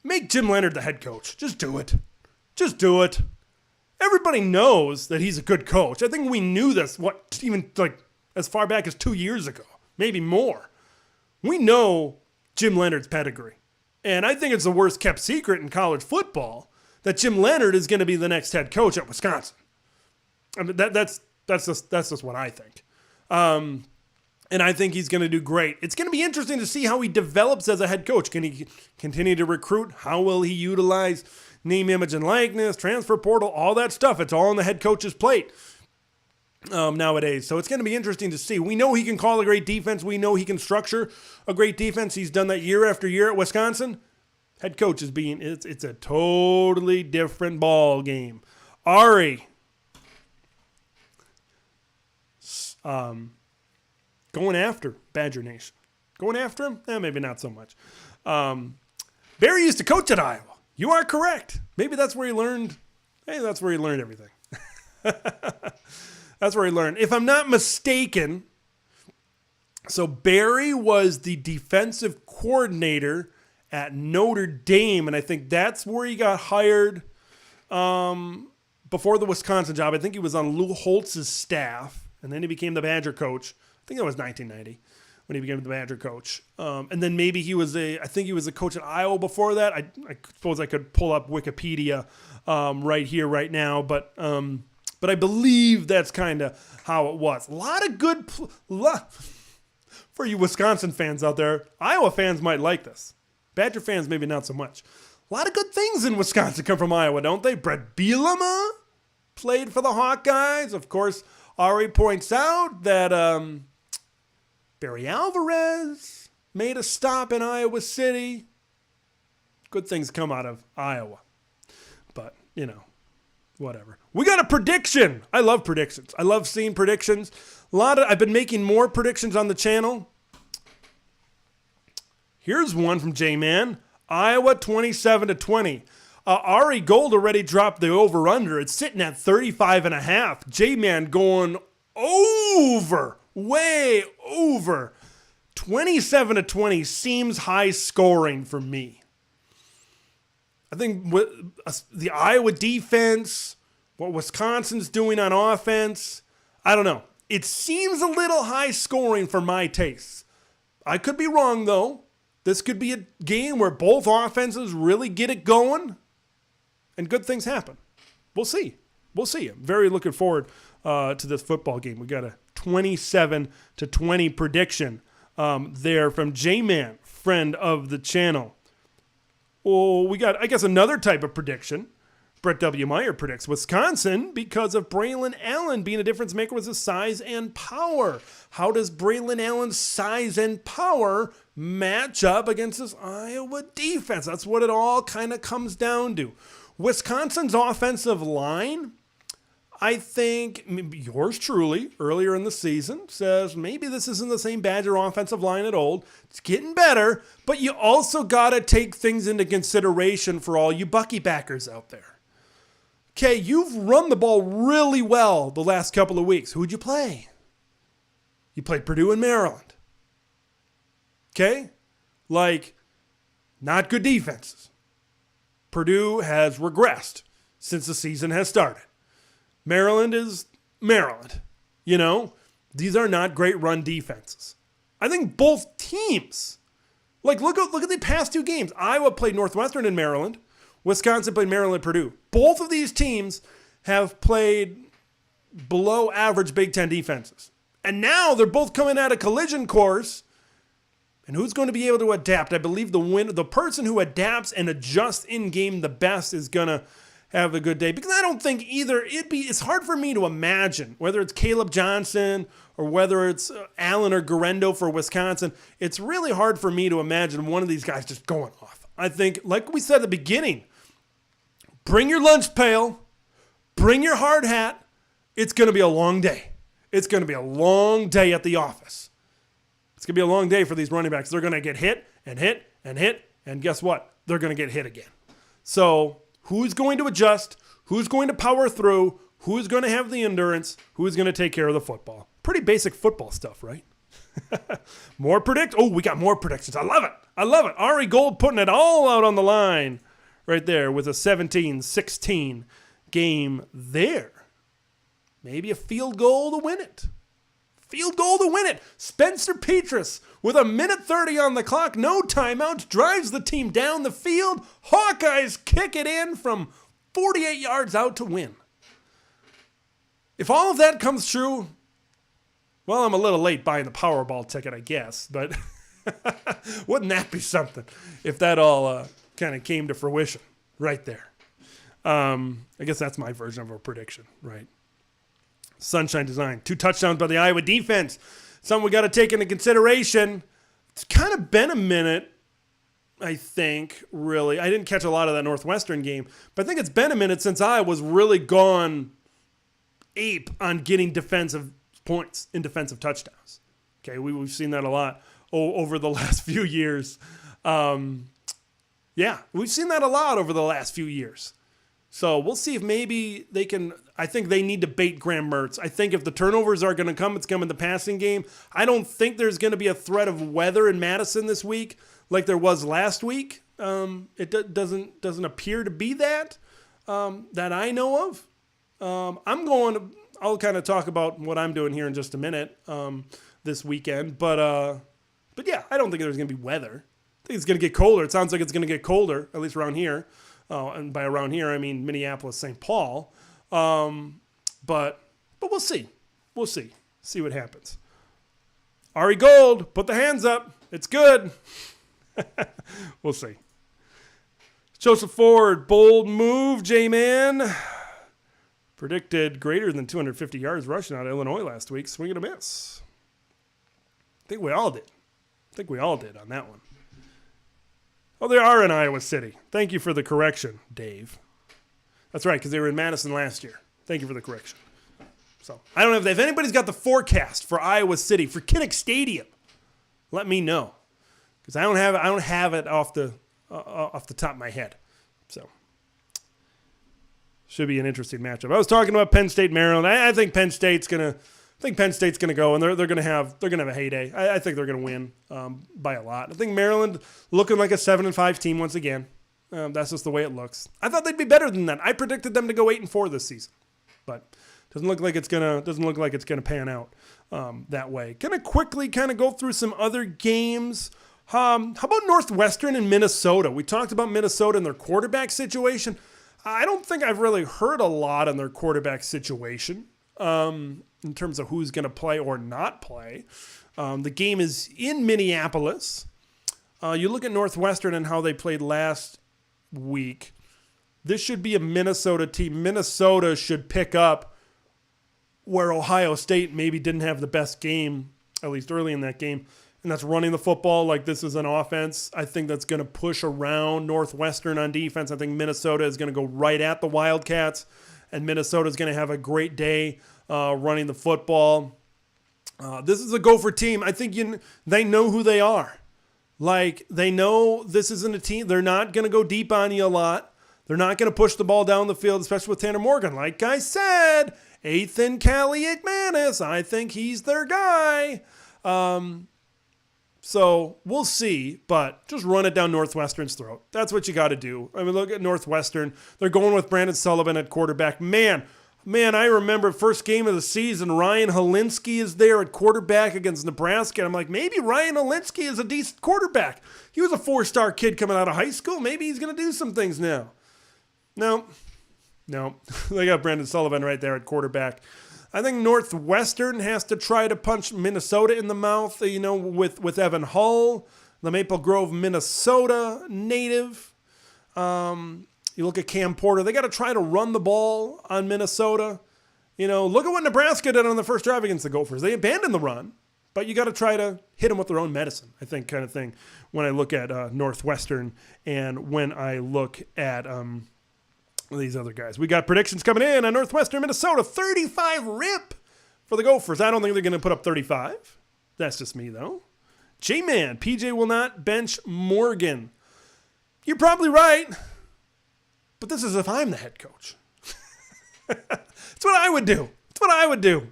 Make Jim Leonard the head coach. Just do it. Just do it. Everybody knows that he's a good coach. I think we knew this, as far back as 2 years ago. Maybe more. We know Jim Leonard's pedigree. And I think it's the worst kept secret in college football that Jim Leonard is going to be the next head coach at Wisconsin. I mean, that's just what I think. And I think he's going to do great. It's going to be interesting to see how he develops as a head coach. Can he continue to recruit? How will he utilize name, image, and likeness, transfer portal, all that stuff? It's all on the head coach's plate nowadays. So it's going to be interesting to see. We know he can call a great defense. We know he can structure a great defense. He's done that year after year at Wisconsin. Head coach is it's a totally different ball game. Ari. Going after Badger Nation. Going after him? Maybe not so much. Barry used to coach at Iowa. You are correct. Maybe that's where he learned. Hey, that's where he learned everything. That's where he learned. If I'm not mistaken, so Barry was the defensive coordinator at Notre Dame, and I think that's where he got hired before the Wisconsin job. I think he was on Lou Holtz's staff, and then he became the Badger coach. I think that was 1990 when he became the Badger coach. And then maybe he was a coach at Iowa before that. I suppose I could pull up Wikipedia right here, right now. But I believe that's kind of how it was. A lot of good, for you Wisconsin fans out there. Iowa fans might like this. Badger fans, maybe not so much. A lot of good things in Wisconsin come from Iowa, don't they? Brett Bielema played for the Hawkeyes. Of course, Ari points out that Barry Alvarez made a stop in Iowa City. Good things come out of Iowa. But, whatever. We got a prediction. I love predictions. I love seeing predictions. I've been making more predictions on the channel. Here's one from J-Man. Iowa 27-20. Ari Gold already dropped the over-under. It's sitting at 35.5. J-Man going over. Way over. 27-20 seems high scoring for me. I think the Iowa defense, what Wisconsin's doing on offense, I don't know. It seems a little high scoring for my tastes. I could be wrong, though. This could be a game where both offenses really get it going and good things happen. We'll see. I'm very looking forward to this football game. We got a 27-20 prediction there from J-Man, friend of the channel. Oh, we got, I guess, another type of prediction. Brett W. Meyer predicts Wisconsin because of Braylon Allen being a difference maker with his size and power. How does Braylon Allen's size and power match up against this Iowa defense? That's what it all kind of comes down to. Wisconsin's offensive line, I think yours truly, earlier in the season, says maybe this isn't the same Badger offensive line at old. It's getting better, but you also got to take things into consideration for all you Bucky backers out there. Okay, you've run the ball really well the last couple of weeks. Who'd you play? You played Purdue and Maryland. Okay? Not good defenses. Purdue has regressed since the season has started. Maryland is Maryland. These are not great run defenses. I think both teams, like look at the past 2 games. Iowa played Northwestern and Maryland. Wisconsin played Maryland and Purdue. Both of these teams have played below average Big Ten defenses. And now they're both coming at a collision course. And who's going to be able to adapt? I believe the person who adapts and adjusts in game the best is going to have a good day. Because I don't think either it's hard for me to imagine whether it's Caleb Johnson or whether it's Allen or Garendo for Wisconsin. It's really hard for me to imagine one of these guys just going off. I think, like we said at the beginning, bring your lunch pail, bring your hard hat. It's going to be a long day. It's going to be a long day at the office. It's going to be a long day for these running backs. They're going to get hit and hit and hit, and guess what? They're going to get hit again. So who's going to adjust? Who's going to power through? Who's going to have the endurance? Who's going to take care of the football? Pretty basic football stuff, right? We got more predictions. I love it. Ari Gold putting it all out on the line right there with a 17-16 game there. Maybe a field goal to win it. Spencer Petras with 1:30 on the clock, no timeouts, drives the team down the field. Hawkeyes kick it in from 48 yards out to win. If all of that comes true, well, I'm a little late buying the Powerball ticket, I guess, but wouldn't that be something if that all kind of came to fruition right there? I guess that's my version of a prediction, right? Sunshine Design. 2 touchdowns by the Iowa defense. Something we got to take into consideration. It's kind of been a minute, I think, really. I didn't catch a lot of that Northwestern game, but I think it's been a minute since Iowa's really gone ape on getting defensive points in defensive touchdowns. Okay, we've seen that a lot over the last few years. We've seen that a lot over the last few years. So we'll see if maybe they can. I think they need to bait Graham Mertz. I think if the turnovers are going to come, it's coming the passing game. I don't think there's going to be a threat of weather in Madison this week like there was last week. It doesn't appear to be that I know of. I'll kind of talk about what I'm doing here in just a minute this weekend. But yeah, I don't think there's going to be weather. I think it's going to get colder. It sounds like it's going to get colder, at least around here. And by around here, I mean Minneapolis, St. Paul. But we'll see. We'll see. See what happens. Ari Gold, put the hands up. It's good. We'll see. Joseph Ford, bold move, J-Man. Predicted greater than 250 yards rushing out of Illinois last week. Swing and a miss. I think we all did on that one. Oh, they are in Iowa City. Thank you for the correction, Dave. That's right, because they were in Madison last year. Thank you for the correction. So I don't know if anybody's got the forecast for Iowa City for Kinnick Stadium. Let me know, because I don't have it off the top of my head. So should be an interesting matchup. I was talking about Penn State, Maryland. I think Penn State's gonna go, and they're gonna have a heyday. I think they're gonna win by a lot. I think Maryland looking like a 7-5 team once again. That's just the way it looks. I thought they'd be better than that. I predicted them to go 8-4 this season, but doesn't look like it's gonna pan out that way. Gonna quickly kind of go through some other games. How about Northwestern and Minnesota? We talked about Minnesota and their quarterback situation. I don't think I've really heard a lot on their quarterback situation. In terms of who's going to play or not play. The game is in Minneapolis. You look at Northwestern and how they played last week. This should be a Minnesota team. Minnesota should pick up where Ohio State maybe didn't have the best game, at least early in that game, and that's running the football like this is an offense. I think that's going to push around Northwestern on defense. I think Minnesota is going to go right at the Wildcats, and Minnesota is going to have a great day running the football. This is a Gopher team. I think they know who they are. Like, they know this isn't a team. They're not going to go deep on you a lot. They're not going to push the ball down the field, especially with Tanner Morgan. Like I said, Ethan Kaliakmanis, I think he's their guy. So we'll see, but just run it down Northwestern's throat. That's what you got to do. I mean, look at Northwestern. They're going with Brandon Sullivan at quarterback. Man, Man, I remember first game of the season, Ryan Helinski is there at quarterback against Nebraska. And I'm like, maybe Ryan Helinski is a decent quarterback. He was a 4-star kid coming out of high school. Maybe he's going to do some things now. No. They got Brendan Sullivan right there at quarterback. I think Northwestern has to try to punch Minnesota in the mouth, with Evan Hull, the Maple Grove, Minnesota native. You look at Cam Porter. They got to try to run the ball on Minnesota. Look at what Nebraska did on the first drive against the Gophers. They abandoned the run, but you got to try to hit them with their own medicine, I think, kind of thing, when I look at Northwestern and when I look at these other guys. We got predictions coming in on Northwestern, Minnesota. 35 rip for the Gophers. I don't think they're going to put up 35. That's just me, though. J-Man, PJ will not bench Morgan. You're probably right. But this is if I'm the head coach. It's what I would do.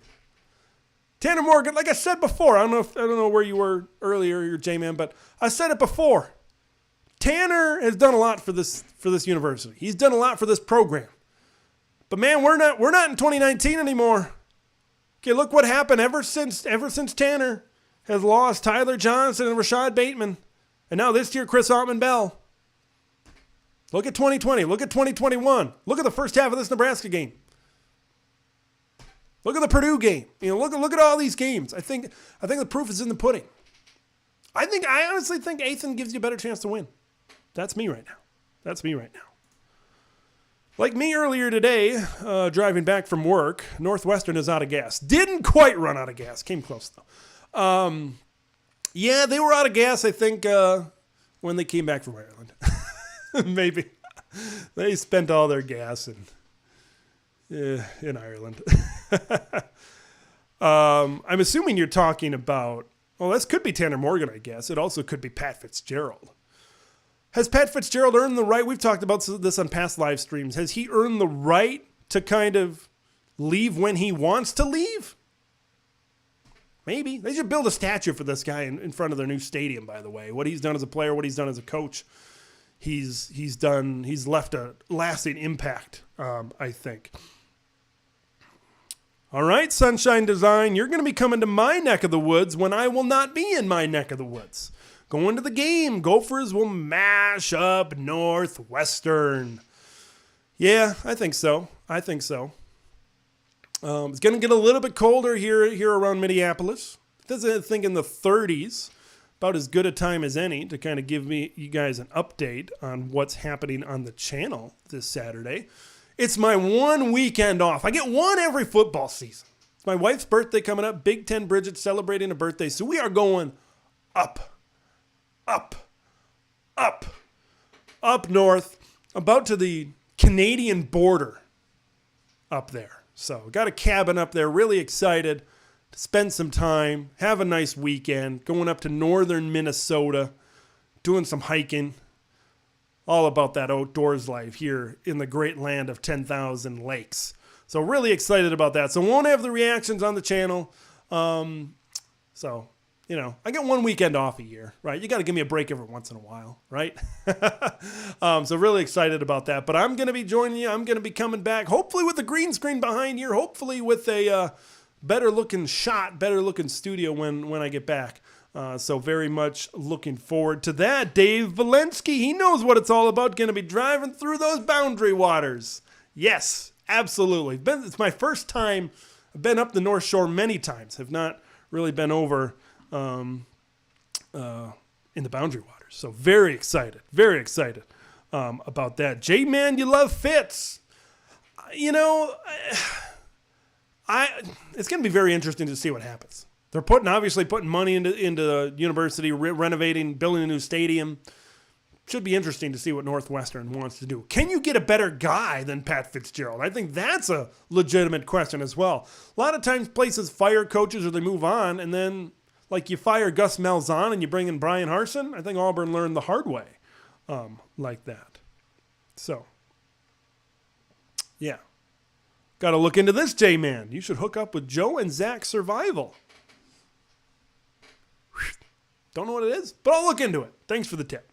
Tanner Morgan, like I said before, I don't know where you were earlier, your J-Man, but I said it before. Tanner has done a lot for this university. He's done a lot for this program. But man, we're not in 2019 anymore. Okay, look what happened ever since Tanner has lost Tyler Johnson and Rashad Bateman, and now this year Chris Altman-Bell. Look at 2020. Look at 2021. Look at the first half of this Nebraska game. Look at the Purdue game. Look at all these games. I think the proof is in the pudding. I honestly think Athan gives you a better chance to win. That's me right now. Like me earlier today, driving back from work, Northwestern is out of gas. Didn't quite run out of gas. Came close though. Yeah, they were out of gas, I think, when they came back from Ireland. Maybe they spent all their gas in Ireland. I'm assuming you're talking about, this could be Tanner Morgan, I guess. It also could be Pat Fitzgerald. Has Pat Fitzgerald earned the right? We've talked about this on past live streams. Has he earned the right to kind of leave when he wants to leave? Maybe. They should build a statue for this guy in front of their new stadium, by the way. What he's done as a player, what he's done as a coach. He's left a lasting impact, I think. All right, Sunshine Design, you're going to be coming to my neck of the woods when I will not be in my neck of the woods. Going to the game. Gophers will mash up Northwestern. Yeah, I think so. It's going to get a little bit colder here around Minneapolis. I think in the 30s. About as good a time as any to kind of give you guys an update on what's happening on the channel this Saturday. It's my one weekend off. I get one every football season. It's my wife's birthday coming up. Big Ten Bridget celebrating a birthday. So we are going up north, about to the Canadian border up there. So got a cabin up there. Really excited to spend some time, have a nice weekend, going up to northern Minnesota, doing some hiking, all about that outdoors life here in the great land of 10,000 lakes. So really excited about that. So won't have the reactions on the channel. I get one weekend off a year, right? You got to give me a break every once in a while, right? So really excited about that. But I'm going to be joining you. I'm going to be coming back, hopefully with the green screen behind here, hopefully with a better looking shot, better looking studio when I get back. So very much looking forward to that. Dave Valensky, he knows what it's all about. Going to be driving through those boundary waters. Yes, absolutely. It's my first time. I've been up the North Shore many times. Have not really been over in the boundary waters. So very excited about that. J-Man, you love Fitz. It's going to be very interesting to see what happens. They're obviously putting money into the university, renovating, building a new stadium. Should be interesting to see what Northwestern wants to do. Can you get a better guy than Pat Fitzgerald? I think that's a legitimate question as well. A lot of times places fire coaches or they move on, and then like you fire Gus Malzahn and you bring in Brian Harsin. I think Auburn learned the hard way like that. So, yeah. Got to look into this, J-Man. You should hook up with Joe and Zach Survival. Don't know what it is, but I'll look into it. Thanks for the tip.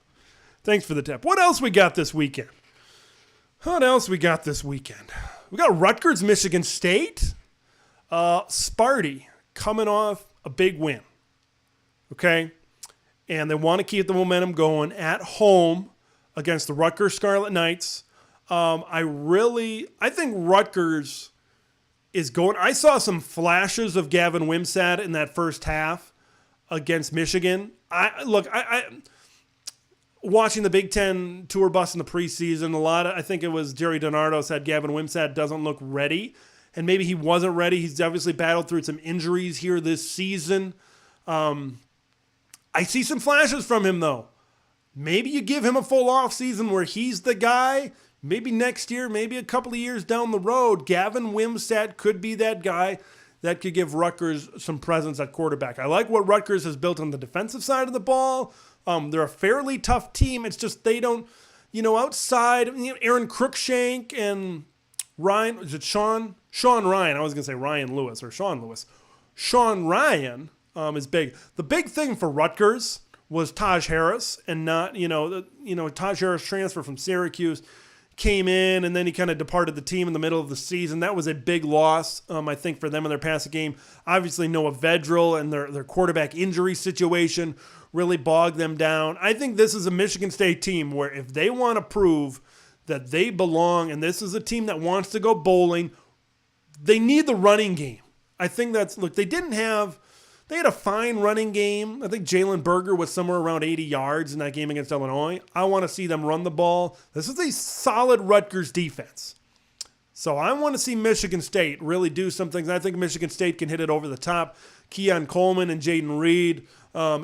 What else we got this weekend? We got Rutgers, Michigan State. Sparty coming off a big win. Okay? And they want to keep the momentum going at home against the Rutgers Scarlet Knights. I think Rutgers is going. I saw some flashes of Gavin Wimsatt in that first half against Michigan. I watching the Big Ten tour bus in the preseason, I think it was Jerry DiNardo said Gavin Wimsatt doesn't look ready, and maybe he wasn't ready. He's obviously battled through some injuries here this season. I see some flashes from him, though. Maybe you give him a full off season where he's the guy. Maybe next year, maybe a couple of years down the road, Gavin Wimsatt could be that guy that could give Rutgers some presence at quarterback. I like what Rutgers has built on the defensive side of the ball. They're a fairly tough team. It's just they don't, outside, Aaron Cruikshank and Ryan, is it Sean Ryan? I was going to say Ryan Lewis or Sean Lewis. Sean Ryan is big. The big thing for Rutgers was Taj Harris and not, Taj Harris transfer from Syracuse, came in and then he kind of departed the team in the middle of the season. That was a big loss, I think, for them in their passing game. Obviously, Noah Vedral and their quarterback injury situation really bogged them down. I think this is a Michigan State team where if they want to prove that they belong and this is a team that wants to go bowling, they need the running game. I think they had a fine running game. I think Jalen Berger was somewhere around 80 yards in that game against Illinois. I want to see them run the ball. This is a solid Rutgers defense. So I want to see Michigan State really do some things. I think Michigan State can hit it over the top. Keon Coleman and Jaden Reed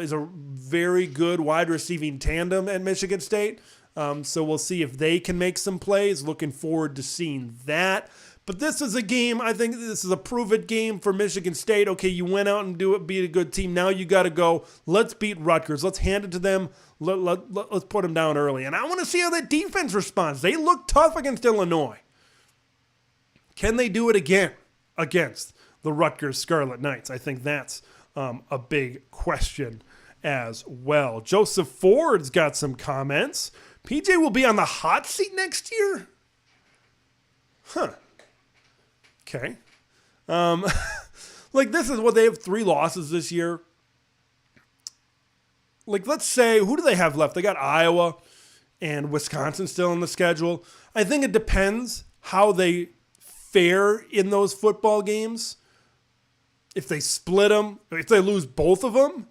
is a very good wide receiving tandem at Michigan State. So we'll see if they can make some plays. Looking forward to seeing that. But this is a game, I think this is a prove-it game for Michigan State. Okay, you went out and beat a good team. Now you got to go. Let's beat Rutgers. Let's hand it to them. Let's put them down early. And I want to see how that defense responds. They look tough against Illinois. Can they do it again against the Rutgers Scarlet Knights? I think that's a big question as well. Joseph Ford's got some comments. PJ will be on the hot seat next year? Huh. Okay. This is what they have 3 losses this year. Let's say, who do they have left? They got Iowa and Wisconsin still on the schedule. I think it depends how they fare in those football games. If they split them, if they lose both of them,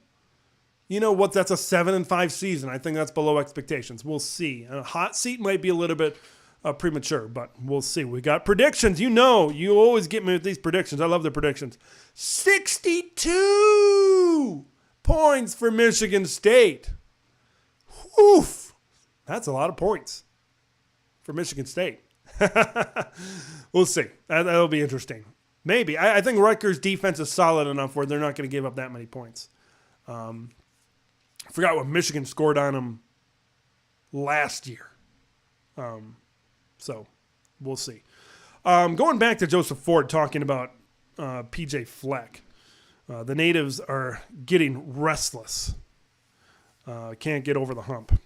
that's a 7-5 season. I think that's below expectations. We'll see. A hot seat might be a little bit premature, but we'll see. We got predictions. You always get me with these predictions. I love the predictions. 62 points for Michigan State. Oof. That's a lot of points for Michigan State. We'll see. That'll be interesting. Maybe. I think Rutgers' defense is solid enough where they're not going to give up that many points. I forgot what Michigan scored on them last year. So we'll see. Going back to Joseph Ford talking about PJ Fleck. The natives are getting restless. Can't get over the hump.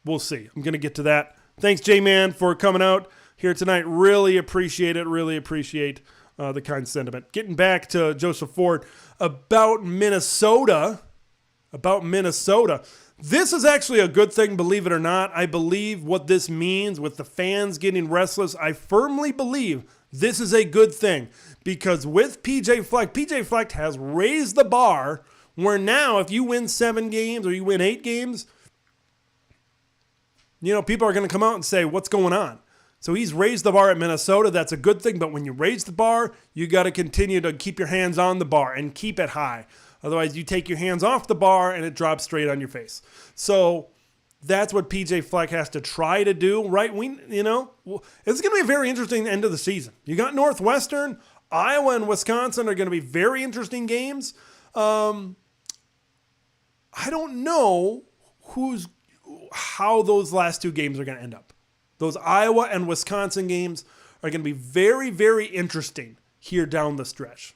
We'll see. I'm going to get to that. Thanks, J-Man, for coming out here tonight. Really appreciate it. Really appreciate the kind sentiment. Getting back to Joseph Ford about Minnesota. This is actually a good thing, believe it or not. I believe what this means with the fans getting restless. I firmly believe this is a good thing because with PJ Fleck has raised the bar where now if you win 7 games or you win 8 games, people are going to come out and say, what's going on? So he's raised the bar at Minnesota. That's a good thing. But when you raise the bar, you got to continue to keep your hands on the bar and keep it high. Otherwise, you take your hands off the bar and it drops straight on your face. So that's what PJ Fleck has to try to do, right? It's going to be a very interesting end of the season. You got Northwestern, Iowa, and Wisconsin are going to be very interesting games. I don't know how those last 2 games are going to end up. Those Iowa and Wisconsin games are going to be very, very interesting here down the stretch.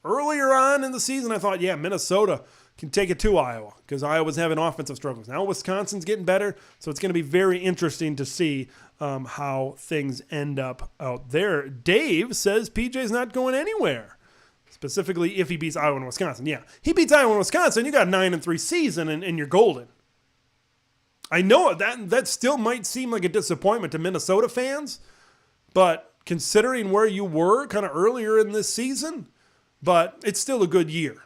Earlier on in the season, I thought, Minnesota can take it to Iowa because Iowa's having offensive struggles. Now Wisconsin's getting better, so it's going to be very interesting to see how things end up out there. Dave says PJ's not going anywhere, specifically if he beats Iowa and Wisconsin. Yeah, he beats Iowa and Wisconsin, you got a 9-3 season, and you're golden. I know that still might seem like a disappointment to Minnesota fans, but considering where you were kind of earlier in this season, but it's still a good year.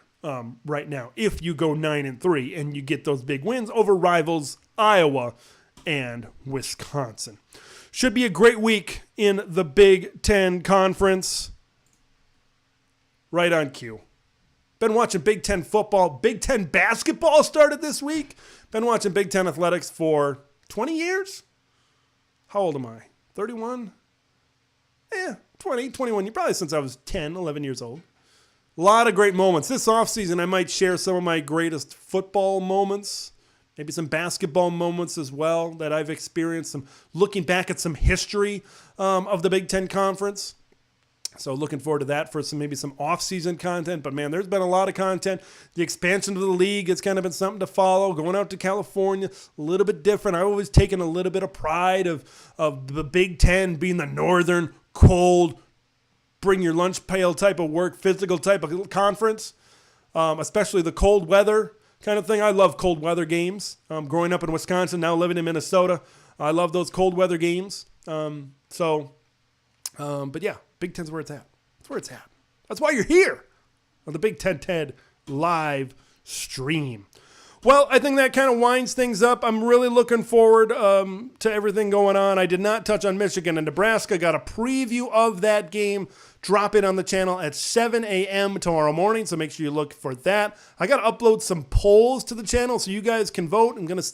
Right now, if you go 9-3 and you get those big wins over rivals Iowa and Wisconsin. Should be a great week in the Big Ten Conference. Right on cue. Been watching Big Ten football. Big Ten basketball started this week. Been watching Big Ten athletics for 20 years. How old am I? 31? 20, 21. Probably since I was 10, 11 years old. A lot of great moments. This offseason, I might share some of my greatest football moments, maybe some basketball moments as well that I've experienced, some looking back at some history of the Big Ten Conference. So looking forward to that for maybe some off-season content. But, man, there's been a lot of content. The expansion of the league has kind of been something to follow. Going out to California, a little bit different. I've always taken a little bit of pride of the Big Ten being the northern, cold, bring your lunch pail type of work, physical type of conference, especially the cold weather kind of thing. I love cold weather games. Growing up in Wisconsin, now living in Minnesota, I love those cold weather games. But yeah, Big Ten's where it's at. That's where it's at. That's why you're here on the Big Ten TED live stream. Well, I think that kind of winds things up. I'm really looking forward to everything going on. I did not touch on Michigan and Nebraska. Got a preview of that game. Drop it on the channel at 7 a.m. tomorrow morning, so make sure you look for that. I got to upload some polls to the channel so you guys can vote. I'm going to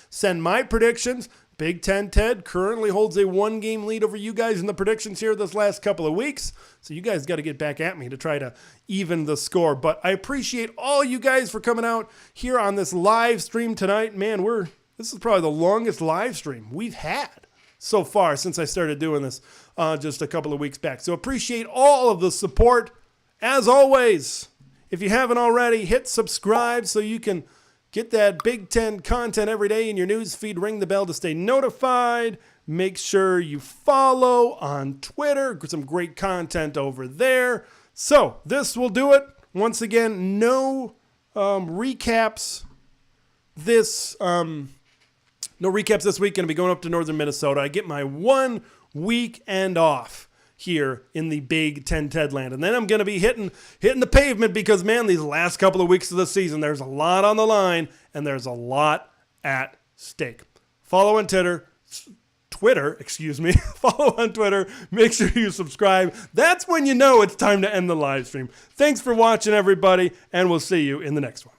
send my predictions. Big Ten Ted currently holds a 1-game lead over you guys in the predictions here this last couple of weeks. So you guys got to get back at me to try to even the score. But I appreciate all you guys for coming out here on this live stream tonight. Man, this is probably the longest live stream we've had so far since I started doing this just a couple of weeks back. So appreciate all of the support. As always, if you haven't already, hit subscribe so you can get that Big Ten content every day in your news feed. Ring the bell to stay notified. Make sure you follow on Twitter. Some great content over there. So this will do it. Once again, no recaps this week. Going to be going up to northern Minnesota. I get my 1 weekend off here in the Big Ten Ted land. And then I'm going to be hitting the pavement because, man, these last couple of weeks of the season, there's a lot on the line and there's a lot at stake. Follow on Twitter. Follow on Twitter. Make sure you subscribe. That's when you know it's time to end the live stream. Thanks for watching, everybody, and we'll see you in the next one.